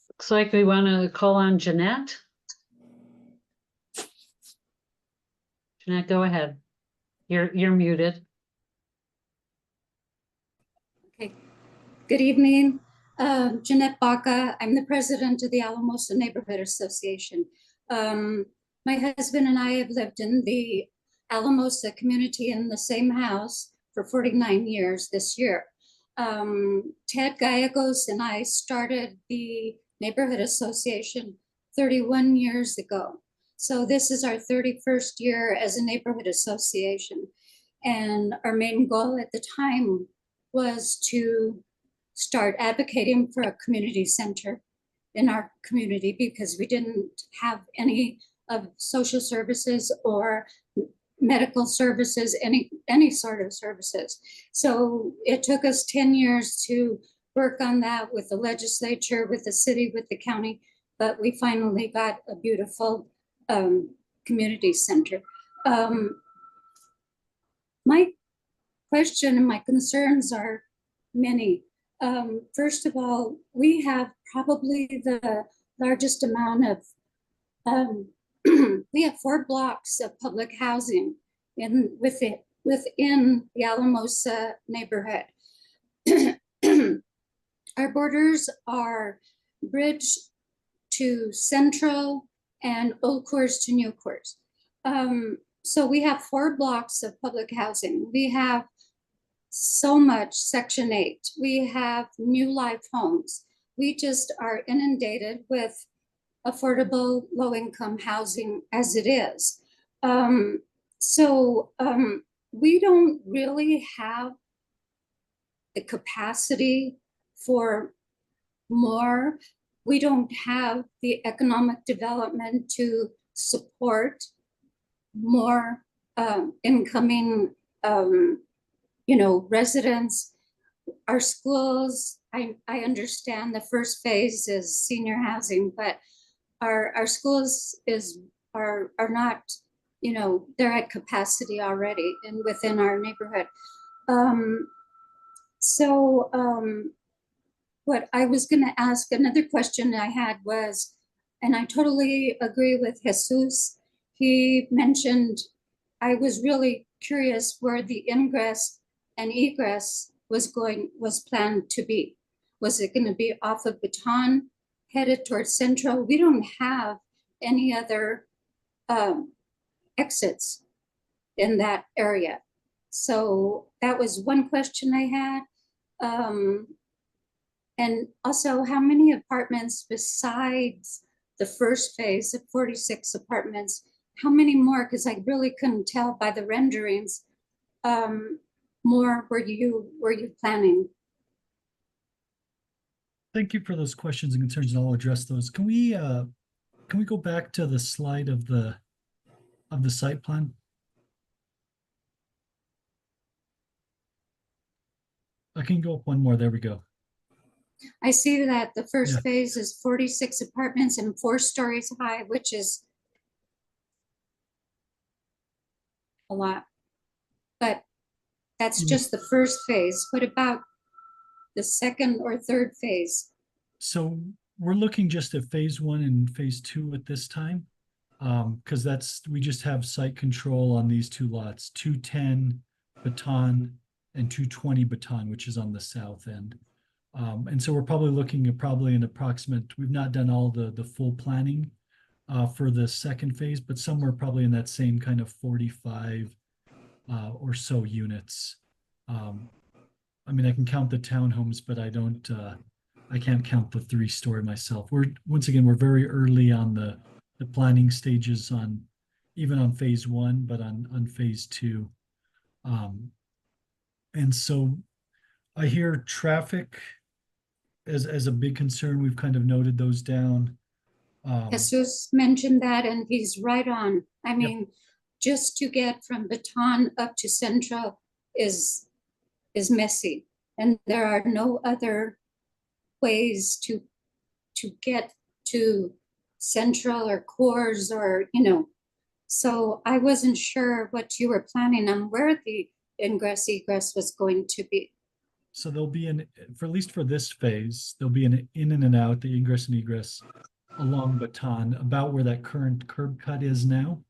Looks like we want to call on Jeanette. Jeanette, go ahead. You're muted. Okay. Good evening. Jeanette Baca. I'm the president of the Alamosa Neighborhood Association. My husband and I have lived in the Alamosa community in the same house for 49 years this year. Ted Gallegos and I started the Neighborhood Association 31 years ago. So this is our 31st year as a neighborhood association. And our main goal at the time was to start advocating for a community center in our community because we didn't have any of social services or medical services, any sort of services. So it took us 10 years to work on that with the legislature, with the city, with the county, but we finally got a beautiful community center. My question and my concerns are many. First of all, we have probably the largest amount of, we have 4 blocks of public housing within the Alamosa neighborhood. Our borders are Bridge to Central and Old Course to New Course. So we have 4 blocks of public housing. We have so much Section 8. We have New Life homes. We just are inundated with affordable low-income housing as it is. We don't really have the capacity for more. We don't have the economic development to support more incoming residents. Our schools, I understand the first phase is senior housing, but our schools are not, they're at capacity already and within our neighborhood. What I was going to ask, another question I had was, and I totally agree with Jesus. He mentioned, I was really curious where the ingress and egress was planned to be. Was it going to be off of Baton, headed towards Central? We don't have any other exits in that area. So that was one question I had. And also, how many apartments besides the first phase of 46 apartments, how many more? Because I really couldn't tell by the renderings. More were you planning? Thank you for those questions and concerns, and I'll address those. Can we go back to the slide of the site plan? I can go up one more. There we go. I see that the first Yeah. phase is 46 apartments and 4 stories high, which is a lot. But that's just the first phase. What about the second or third phase? So we're looking just at phase 1 and phase 2 at this time. Because we just have site control on these 2 lots, 210 Baton and 220 Baton, which is on the south end. And so we're probably looking at an approximate, we've not done all the full planning for the second phase, but somewhere probably in that same kind of 45 or so units. I mean, I can count the townhomes, but I can't count the 3-story myself. Once again, we're very early on the planning stages even on phase 1, but on phase 2. And so I hear traffic as a big concern. We've kind of noted those down. Jesus mentioned that, and he's right on. I mean, just to get from Baton up to Central is messy, and there are no other ways to get to Central or Coors or So I wasn't sure what you were planning on, where the ingress egress was going to be. So there'll be at least for this phase, there'll be an in and out, the ingress and egress along Baton, about where that current curb cut is now.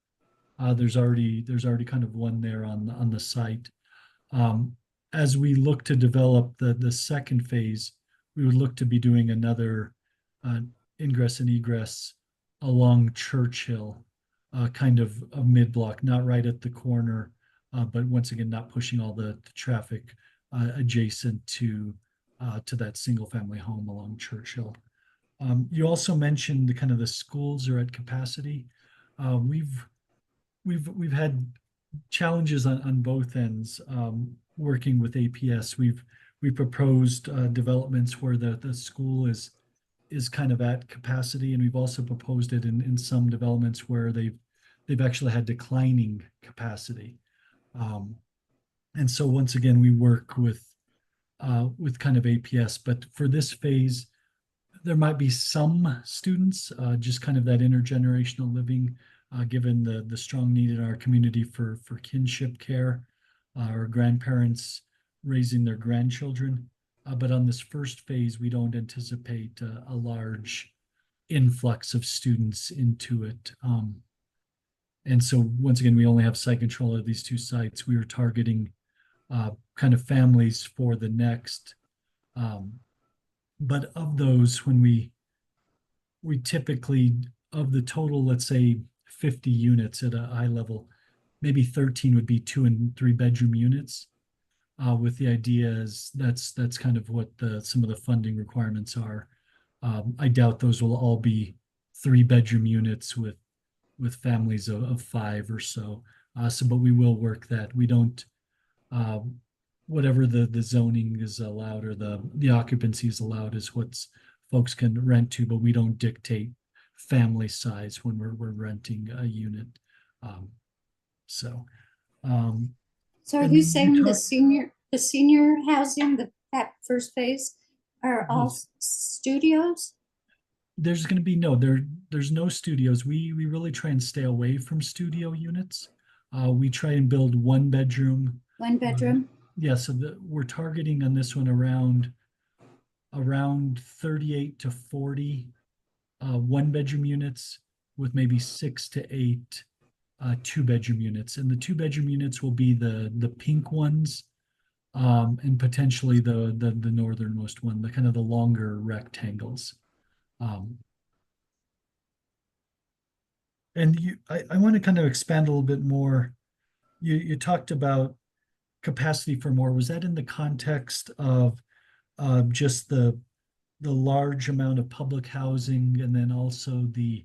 There's already kind of one there on the site. As we look to develop the second phase, we would look to be doing another ingress and egress along Churchill, kind of a mid-block, not right at the corner, but once again, not pushing all the traffic adjacent to that single-family home along Churchill. You also mentioned the schools are at capacity. We've had challenges on both ends working with APS. We've proposed developments where the school is kind of at capacity, and we've also proposed it in some developments where they've actually had declining capacity. And so once again, we work with kind of APS, but for this phase, there might be some students, just kind of that intergenerational living, given the strong need in our community for kinship care. or grandparents raising their grandchildren. But on this first phase, we don't anticipate a large influx of students into it. And so once again, we only have site control of these two sites. We are targeting kind of families for the next. But of those, when we typically, of the total, let's say 50 units at a high level, maybe 13 would be 2 and 3 bedroom units. With the idea is that's kind of what some of the funding requirements are. I doubt those will all be 3 bedroom units with families of 5 or so. But we will work that. We don't, whatever the zoning is allowed or the occupancy is allowed is what's folks can rent to, but we don't dictate family size when we're renting a unit. So So are and you you saying talk- the senior housing, that first phase are all Yes. studios? There's going to be there's no studios. We really try and stay away from studio units. We try and build 1 bedroom. One bedroom? Yeah, so we're targeting on this one around 38 to 40 1 bedroom units with maybe 6 to 8 2 bedroom units. And the 2 bedroom units will be the pink ones, and potentially the northernmost one, the kind of the longer rectangles. And I want to kind of expand a little bit more. You talked about capacity for more. Was that in the context of just the large amount of public housing, and then also the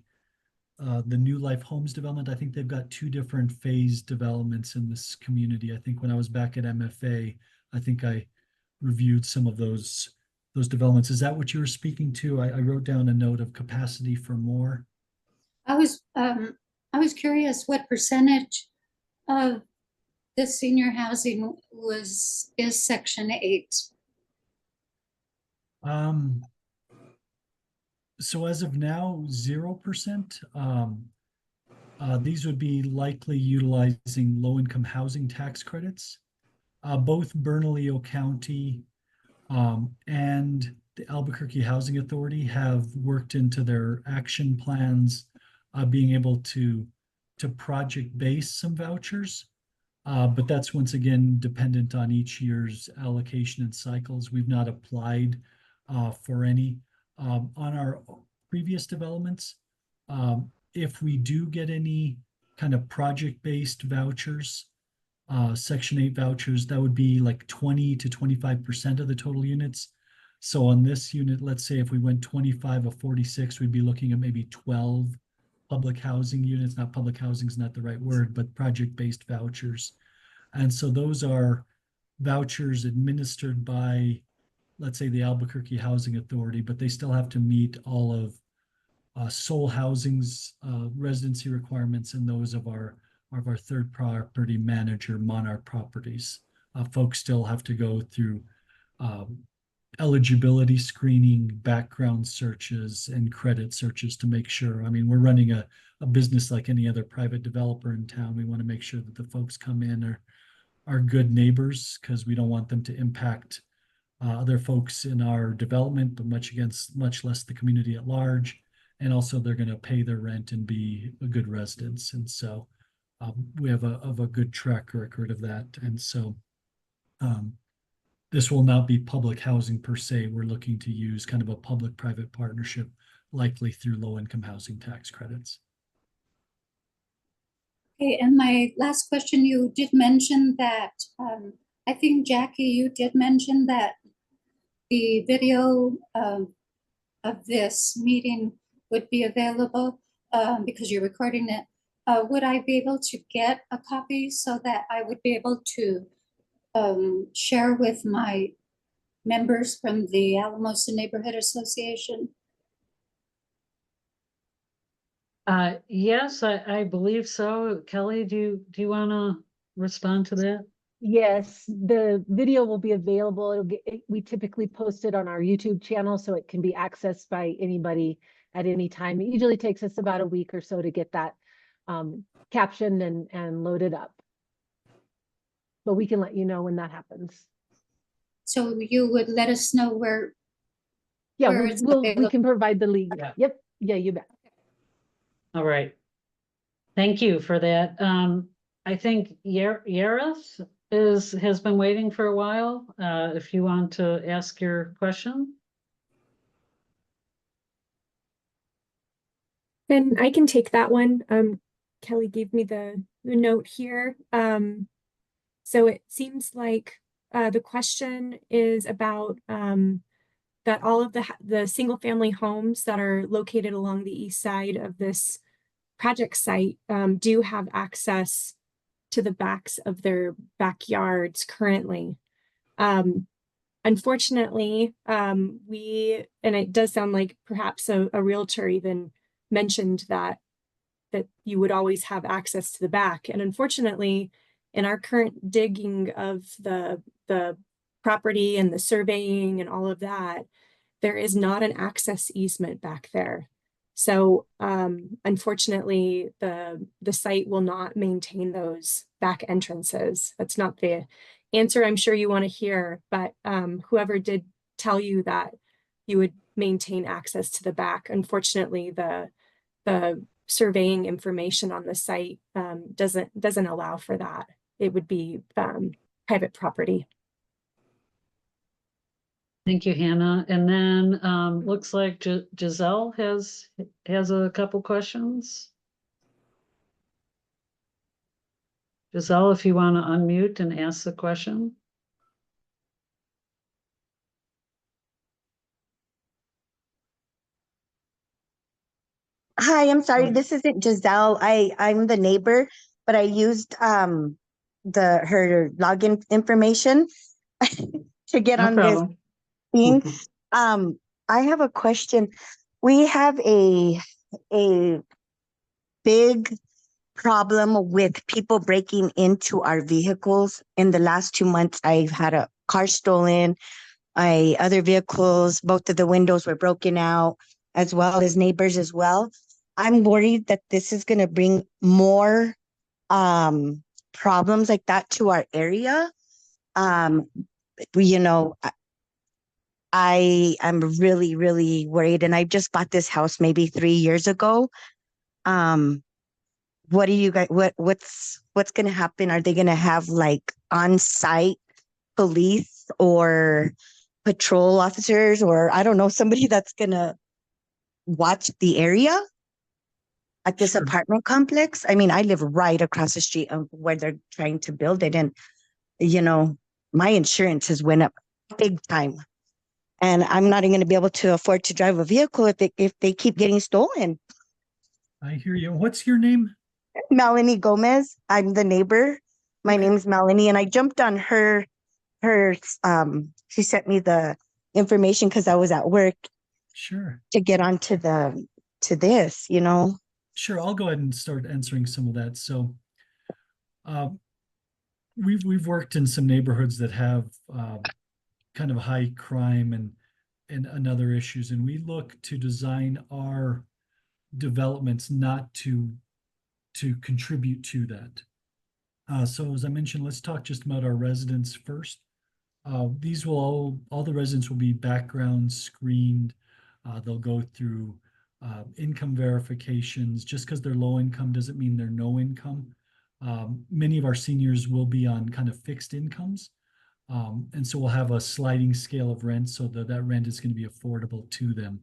New Life Homes development? I think they've got 2 different phase developments in this community. I think when I was back at MFA, I think I reviewed some of those developments. Is that what you were speaking to? I wrote down a note of capacity for more. I was curious what percentage of the senior housing is Section 8? So as of now, 0%. These would be likely utilizing low-income housing tax credits. Both Bernalillo County and the Albuquerque Housing Authority have worked into their action plans, being able to project base some vouchers. But that's once again dependent on each year's allocation and cycles. We've not applied for any. On our previous developments, if we do get any kind of project-based vouchers, Section 8 vouchers, that would be like 20 to 25% of the total units. So on this unit, let's say if we went 25 of 46, we'd be looking at maybe 12 public housing units. Not public housing is not the right word, but project-based vouchers. And so those are vouchers administered by, let's say, the Albuquerque Housing Authority, but they still have to meet all of Soul Housing's residency requirements and those of our third property manager, Monarch Properties. Folks still have to go through eligibility screening, background searches, and credit searches to make sure. I mean, we're running a business like any other private developer in town. We want to make sure that the folks come in are good neighbors, because we don't want them to impact other folks in our development, but much less the community at large. And also they're going to pay their rent and be a good residents. And so we have a good track record of that. And so this will not be public housing per se. We're looking to use kind of a public-private partnership, likely through low-income housing tax credits. Okay, and my last question, you did mention that, I think Jackie, you did mention that the video of this meeting would be available because you're recording it. Would I be able to get a copy so that I would be able to share with my members from the Alamosa Neighborhood Association? Yes, I believe so. Kelly, do you want to respond to that? Yes, the video will be available. We typically post it on our YouTube channel, so it can be accessed by anybody at any time. It usually takes us about a week or so to get that captioned and loaded up. but we can let you know when that happens. So you would let us know where, Yeah, Where it's we available. can provide the link. Yeah. Yep, yeah, you bet. All right. Thank you for that. I think Yaris has been waiting for a while. If you want to ask your question. Then I can take that one. Kelly gave me the note here. So it seems like the question is about that all of the single family homes that are located along the east side of this project site do have access to the backs of their backyards currently. Unfortunately, and it does sound like perhaps a realtor even mentioned that you would always have access to the back. And unfortunately, in our current digging of the property and the surveying and all of that, there is not an access easement back there. So unfortunately, the site will not maintain those back entrances. That's not the answer I'm sure you want to hear, but whoever did tell you that you would maintain access to the back, unfortunately, the surveying information on the site doesn't allow for that. It would be private property. Thank you, Hannah. And then looks like Giselle has a couple questions. Giselle, if you want to unmute and ask the question. Hi, I'm sorry. Oh. This isn't Giselle. I'm the neighbor, but I used her login information to get No on this problem. thing. I have a question. We have a big problem with people breaking into our vehicles. In the last 2 months, I've had a car stolen. Other vehicles, both of the windows were broken out, as well as neighbors as well. I'm worried that this is going to bring more problems like that to our area. You know, I am really, really worried, and I just bought this house maybe 3 years ago. What do you guys? What's going to happen? Are they going to have like on-site police or patrol officers, or I don't know, somebody that's going to watch the area at this Sure. apartment complex? I mean, I live right across the street of where they're trying to build it, and you know, my insurance has went up big time, and I'm not even going to be able to afford to drive a vehicle if they keep getting stolen. I hear you. What's your name? Melanie Gomez. I'm the neighbor. My Okay. name's Melanie, and I jumped on her. She sent me the information because I was at work Sure. to get onto this, you know. Sure. I'll go ahead and start answering some of that. So we've worked in some neighborhoods that have kind of high crime and other issues, and we look to design our developments not to contribute to that. So as I mentioned, let's talk just about our residents first. These will all the residents will be background screened. They'll go through income verifications. Just because they're low income doesn't mean they're no income. Many of our seniors will be on kind of fixed incomes. And so we'll have a sliding scale of rent so that rent is going to be affordable to them.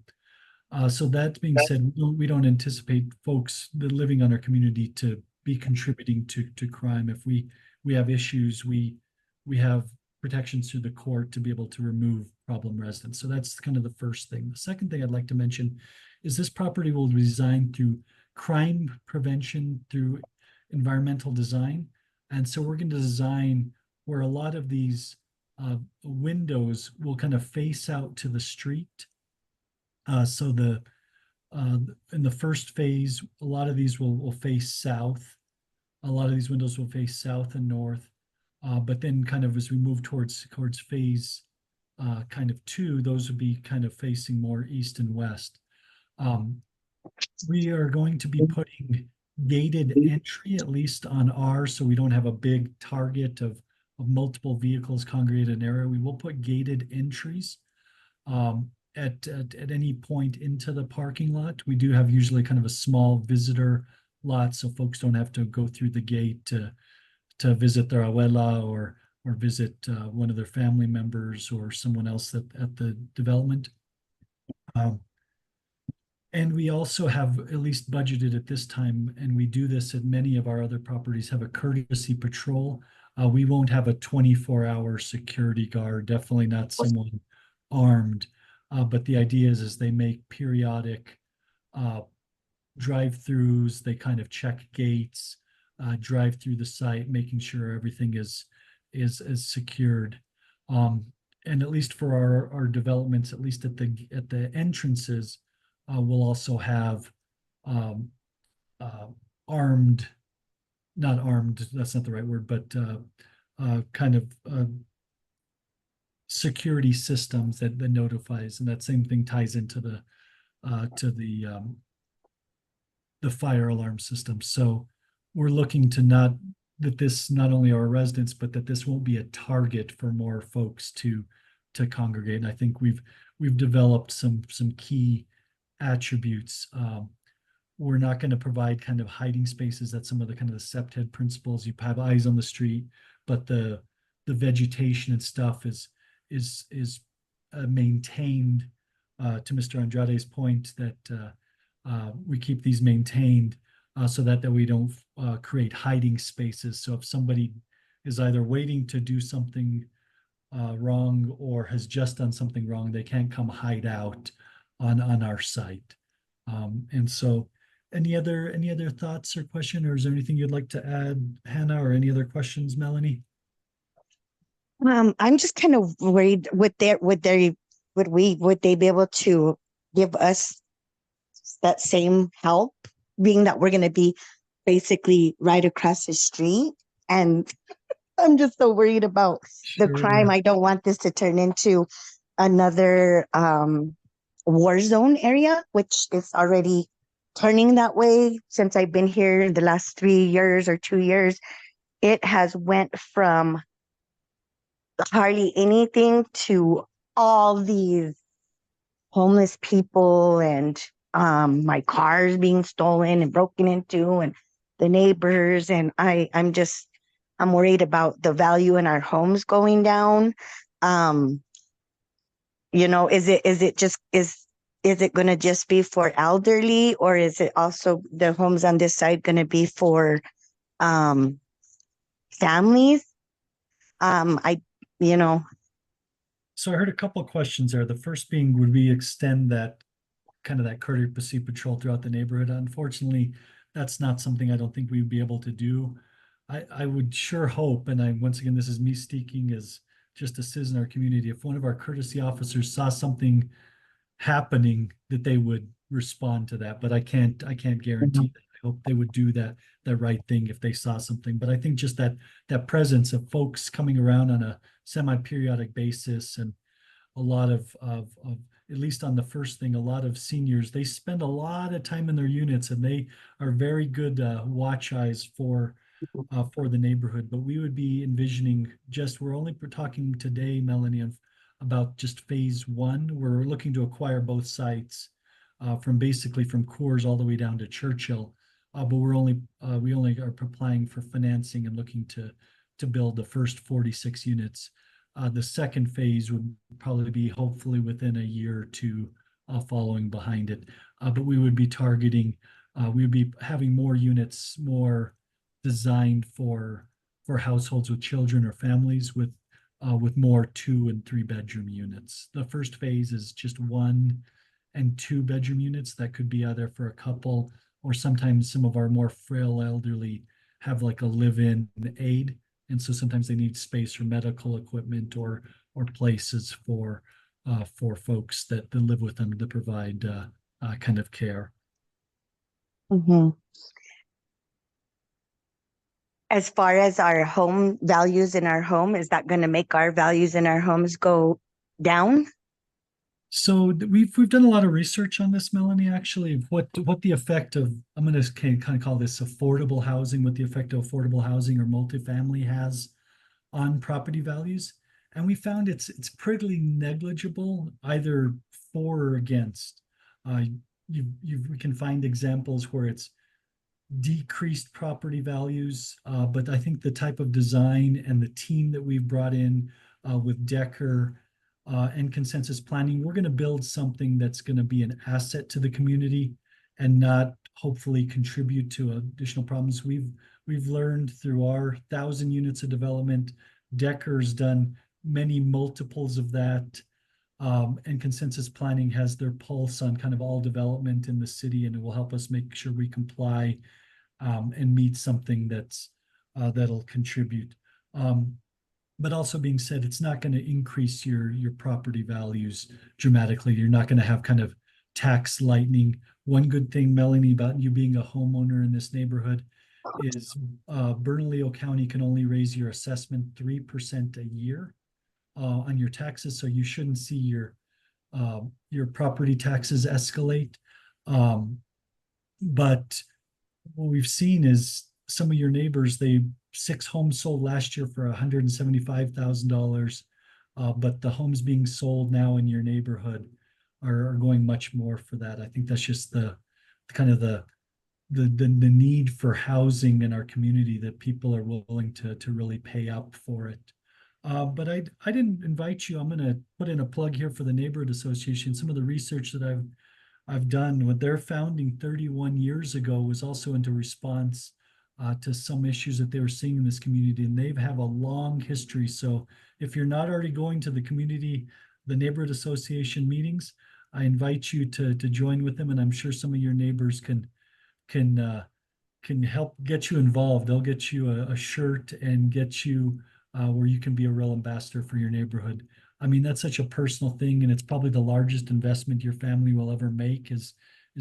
So that being said, we don't anticipate folks that living on our community to be contributing to crime. If we have issues, we have protections through the court to be able to remove problem residents. So that's kind of the first thing. The second thing I'd like to mention is this property will be designed through crime prevention through environmental design. And so we're going to design where a lot of these windows will kind of face out to the street. So in the first phase, a lot of these will face south. A lot of these windows will face south and north. But then kind of as we move towards phase kind of 2, those would be kind of facing more east and west. We are going to be putting gated entry, at least on ours, so we don't have a big target of multiple vehicles congregate in an area, we will put gated entries at any point into the parking lot. We do have usually kind of a small visitor lot, so folks don't have to go through the gate to visit their abuela or visit one of their family members or someone else at the development. And we also have at least budgeted at this time, and we do this at many of our other properties, have a courtesy patrol. We won't have a 24-hour security guard, definitely not someone armed. But the idea is they make periodic drive-throughs, they kind of check gates, drive through the site, making sure everything is secured. And at least for our developments, at least at the entrances, we'll also have armed, not armed, that's not the right word, but kind of security systems that notifies, and that same thing ties into the fire alarm system. So we're looking to that this not only our residents, but that this won't be a target for more folks to congregate. And I think we've developed some key attributes. We're not going to provide kind of hiding spaces. That's some of the kind of the SEPTED principles. You have eyes on the street, but the vegetation and stuff is maintained. To Mr. Andrade's point, that we keep these maintained so that we don't create hiding spaces. So if somebody is either waiting to do something wrong or has just done something wrong, they can't come hide out on our site. And so any other thoughts or question, or is there anything you'd like to add, Hannah, or any other questions, Melanie? I'm just kind of worried would they be able to give us that same help, being that we're going to be basically right across the street? And I'm just so worried about the crime. I don't want this to turn into another war zone area, which is already turning that way. Since I've been here the last 3 years or 2 years, it has went from hardly anything to all these homeless people, and my cars being stolen and broken into, and the neighbors. And I'm worried about the value in our homes going down. Is it going to just be for elderly, or is it also the homes on this side going to be for families? So I heard a couple of questions there. The first being, would we extend that courtesy patrol throughout the neighborhood? Unfortunately, that's not something I don't think we'd be able to do. I would sure hope, and once again, this is me speaking as just a citizen in our community, if one of our courtesy officers saw something happening, that they would respond to that. But I can't guarantee that. I hope they would do that right thing if they saw something. But I think just that presence of folks coming around on a semi-periodic basis, and a lot of at least on the first thing, a lot of seniors, they spend a lot of time in their units, and they are very good watch eyes for the neighborhood. But we would be envisioning we're only talking today, Melanie, about just phase 1. We're looking to acquire both sites from Coors all the way down to Churchill. But we only are applying for financing and looking to build the first 46 units. The second phase would probably be hopefully within a year or two following behind it. But we would be targeting, we would be having more units, more designed for households with children or families with more 2 and 3 bedroom units. The first phase is just 1 and 2 bedroom units that could be either for a couple, or sometimes some of our more frail elderly have like a live-in aid. And so sometimes they need space for medical equipment or places for folks that live with them to provide kind of care. Mm-hmm. As far as our home values in our home, is that going to make our values in our homes go down? So we've done a lot of research on this, Melanie, actually, of what the effect of, I'm going to kind of call this affordable housing, what the effect of affordable housing or multifamily has on property values. And we found it's pretty negligible, either for or against. We can find examples where it's decreased property values, but I think the type of design and the team that we've brought in with Decker and consensus planning, we're going to build something that's going to be an asset to the community and not hopefully contribute to additional problems. We've learned through our 1,000 units of development, Decker's done many multiples of that. And consensus planning has their pulse on kind of all development in the city, and it will help us make sure we comply and meet something that'll contribute. But also being said, it's not going to increase your property values dramatically. You're not going to have kind of tax lightning. One good thing, Melanie, about you being a homeowner in this neighborhood is Bernalillo County can only raise your assessment 3% a year on your taxes, so you shouldn't see your property taxes escalate. But what we've seen is some of your neighbors, 6 homes sold last year for $175,000, but the homes being sold now in your neighborhood are going much more for that. I think that's just the kind of the need for housing in our community, that people are willing to really pay up for it. But I didn't invite you. I'm going to put in a plug here for the Neighborhood Association. Some of the research that I've done with their founding 31 years ago was also into response to some issues that they were seeing in this community, and they have a long history. So if you're not already going to the Neighborhood Association meetings, I invite you to join with them, and I'm sure some of your neighbors can help get you involved. They'll get you a shirt and get you where you can be a real ambassador for your neighborhood. I mean, that's such a personal thing, and it's probably the largest investment your family will ever make is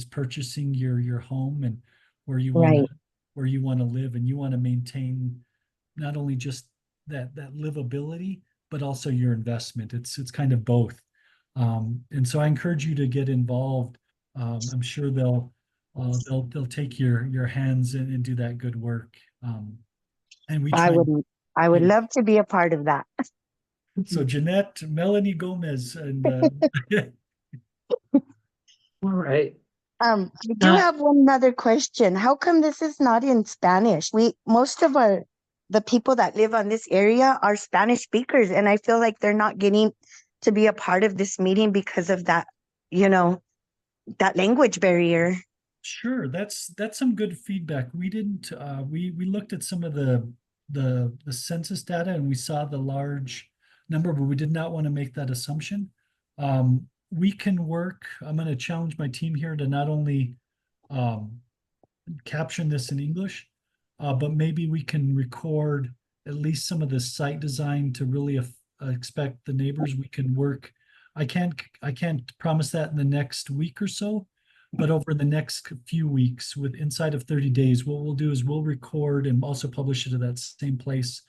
purchasing your home and where you want to live, and you want to maintain not only just that livability, but also your investment. It's kind of both. And so I encourage you to get involved. I'm sure they'll take your hands and do that good work. And we try. I would love to be a part of that. So Jeanette, Melanie Gomez, and All right. I do have one other question. How come this is not in Spanish? Most of the people that live on this area are Spanish speakers, and I feel like they're not getting to be a part of this meeting because of that, that language barrier. Sure, that's some good feedback. We didn't we looked at some of the census data, and we saw the large number, but we did not want to make that assumption. We can work. I'm going to challenge my team here to not only caption this in English, but maybe we can record at least some of the site design to really expect the neighbors. We can work. I can't promise that in the next week or so, but over the next few weeks, inside of 30 days, what we'll do is we'll record and also publish it to that same place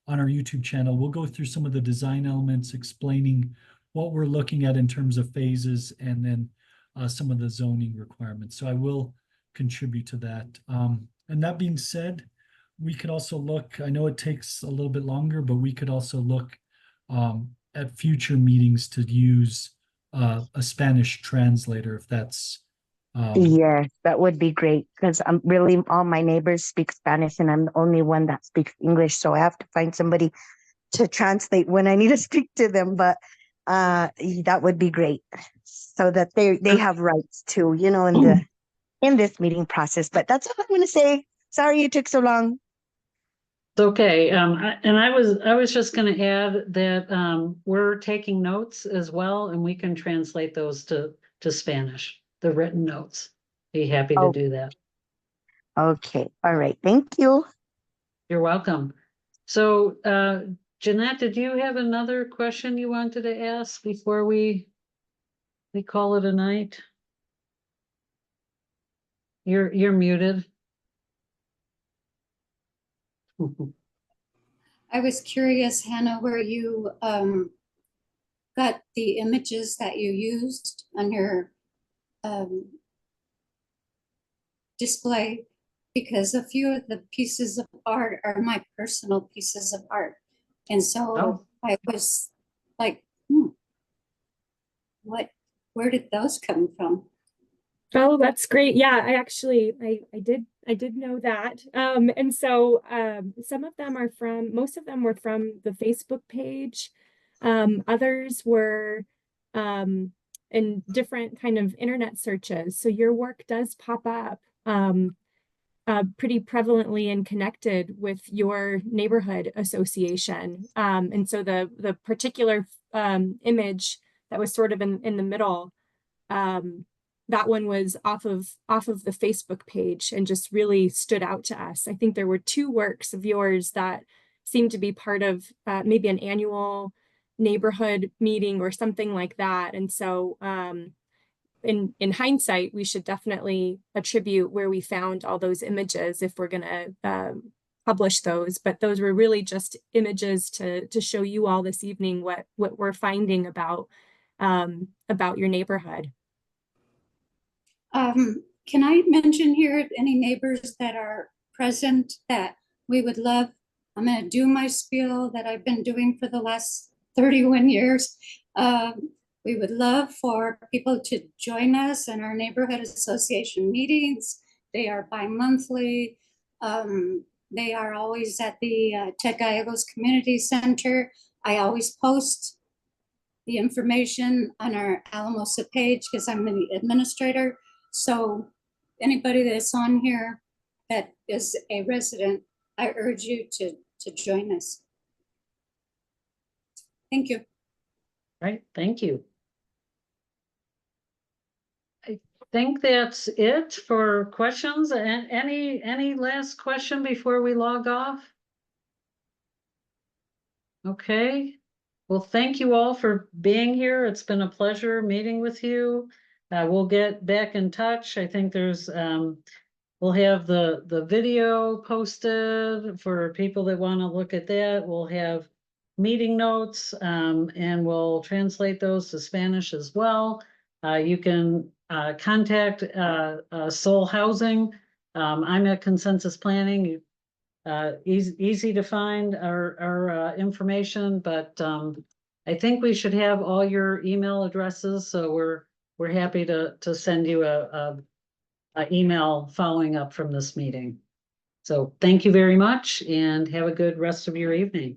on our YouTube channel. We'll go through some of the design elements, explaining what we're looking at in terms of phases, and then some of the zoning requirements. So I will contribute to that. And that being said, we could also look, I know it takes a little bit longer, but we could also look at future meetings to use a Spanish translator if that's Yes, that would be great, because I'm really, all my neighbors speak Spanish and I'm the only one that speaks English. So I have to find somebody to translate when I need to speak to them. But that would be great, so that they have rights too, in this meeting process. But that's all I'm going to say. Sorry it took so long. It's okay. I was just going to add that we're taking notes as well, and we can translate those to Spanish, the written notes. Be happy to do that. Okay. All right. Thank you. You're welcome. So, Jeanette, did you have another question you wanted to ask before we call it a night? You're muted. I was curious, Hannah, where you got the images that you used on your display, because a few of the pieces of art are my personal pieces of art. And so Oh. I was like, where did those come from? Oh, that's great. Yeah, I actually I did know that. And so most of them were from the Facebook page. Others were in different kind of internet searches. So your work does pop up pretty prevalently and connected with your neighborhood association. And so the particular image that was sort of in the middle, that one was off of the Facebook page and just really stood out to us. I think there were 2 works of yours that seemed to be part of maybe an annual neighborhood meeting or something like that. And so in hindsight, we should definitely attribute where we found all those images if we're going to publish those. But those were really just images to show you all this evening what we're finding about your neighborhood. Can I mention here any neighbors that are present that we would love? I'm going to do my spiel that I've been doing for the last 31 years. We would love for people to join us in our neighborhood association meetings. They are bi-monthly. They are always at the Ted Gallegos Community Center. I always post the information on our Alamosa page because I'm the administrator. So anybody that's on here that is a resident, I urge you to join us. Thank you. Right, thank you. I think that's it for questions. And any last question before we log off? Okay, well, thank you all for being here. It's been a pleasure meeting with you. We'll get back in touch. I think there's we'll have the video posted for people that want to look at that. We'll have meeting notes and we'll translate those to Spanish as well. You can contact Soul Housing. I'm at Consensus Planning. Easy to find our information, but I think we should have all your email addresses, so we're happy to send you a email following up from this meeting. So thank you very much and have a good rest of your evening.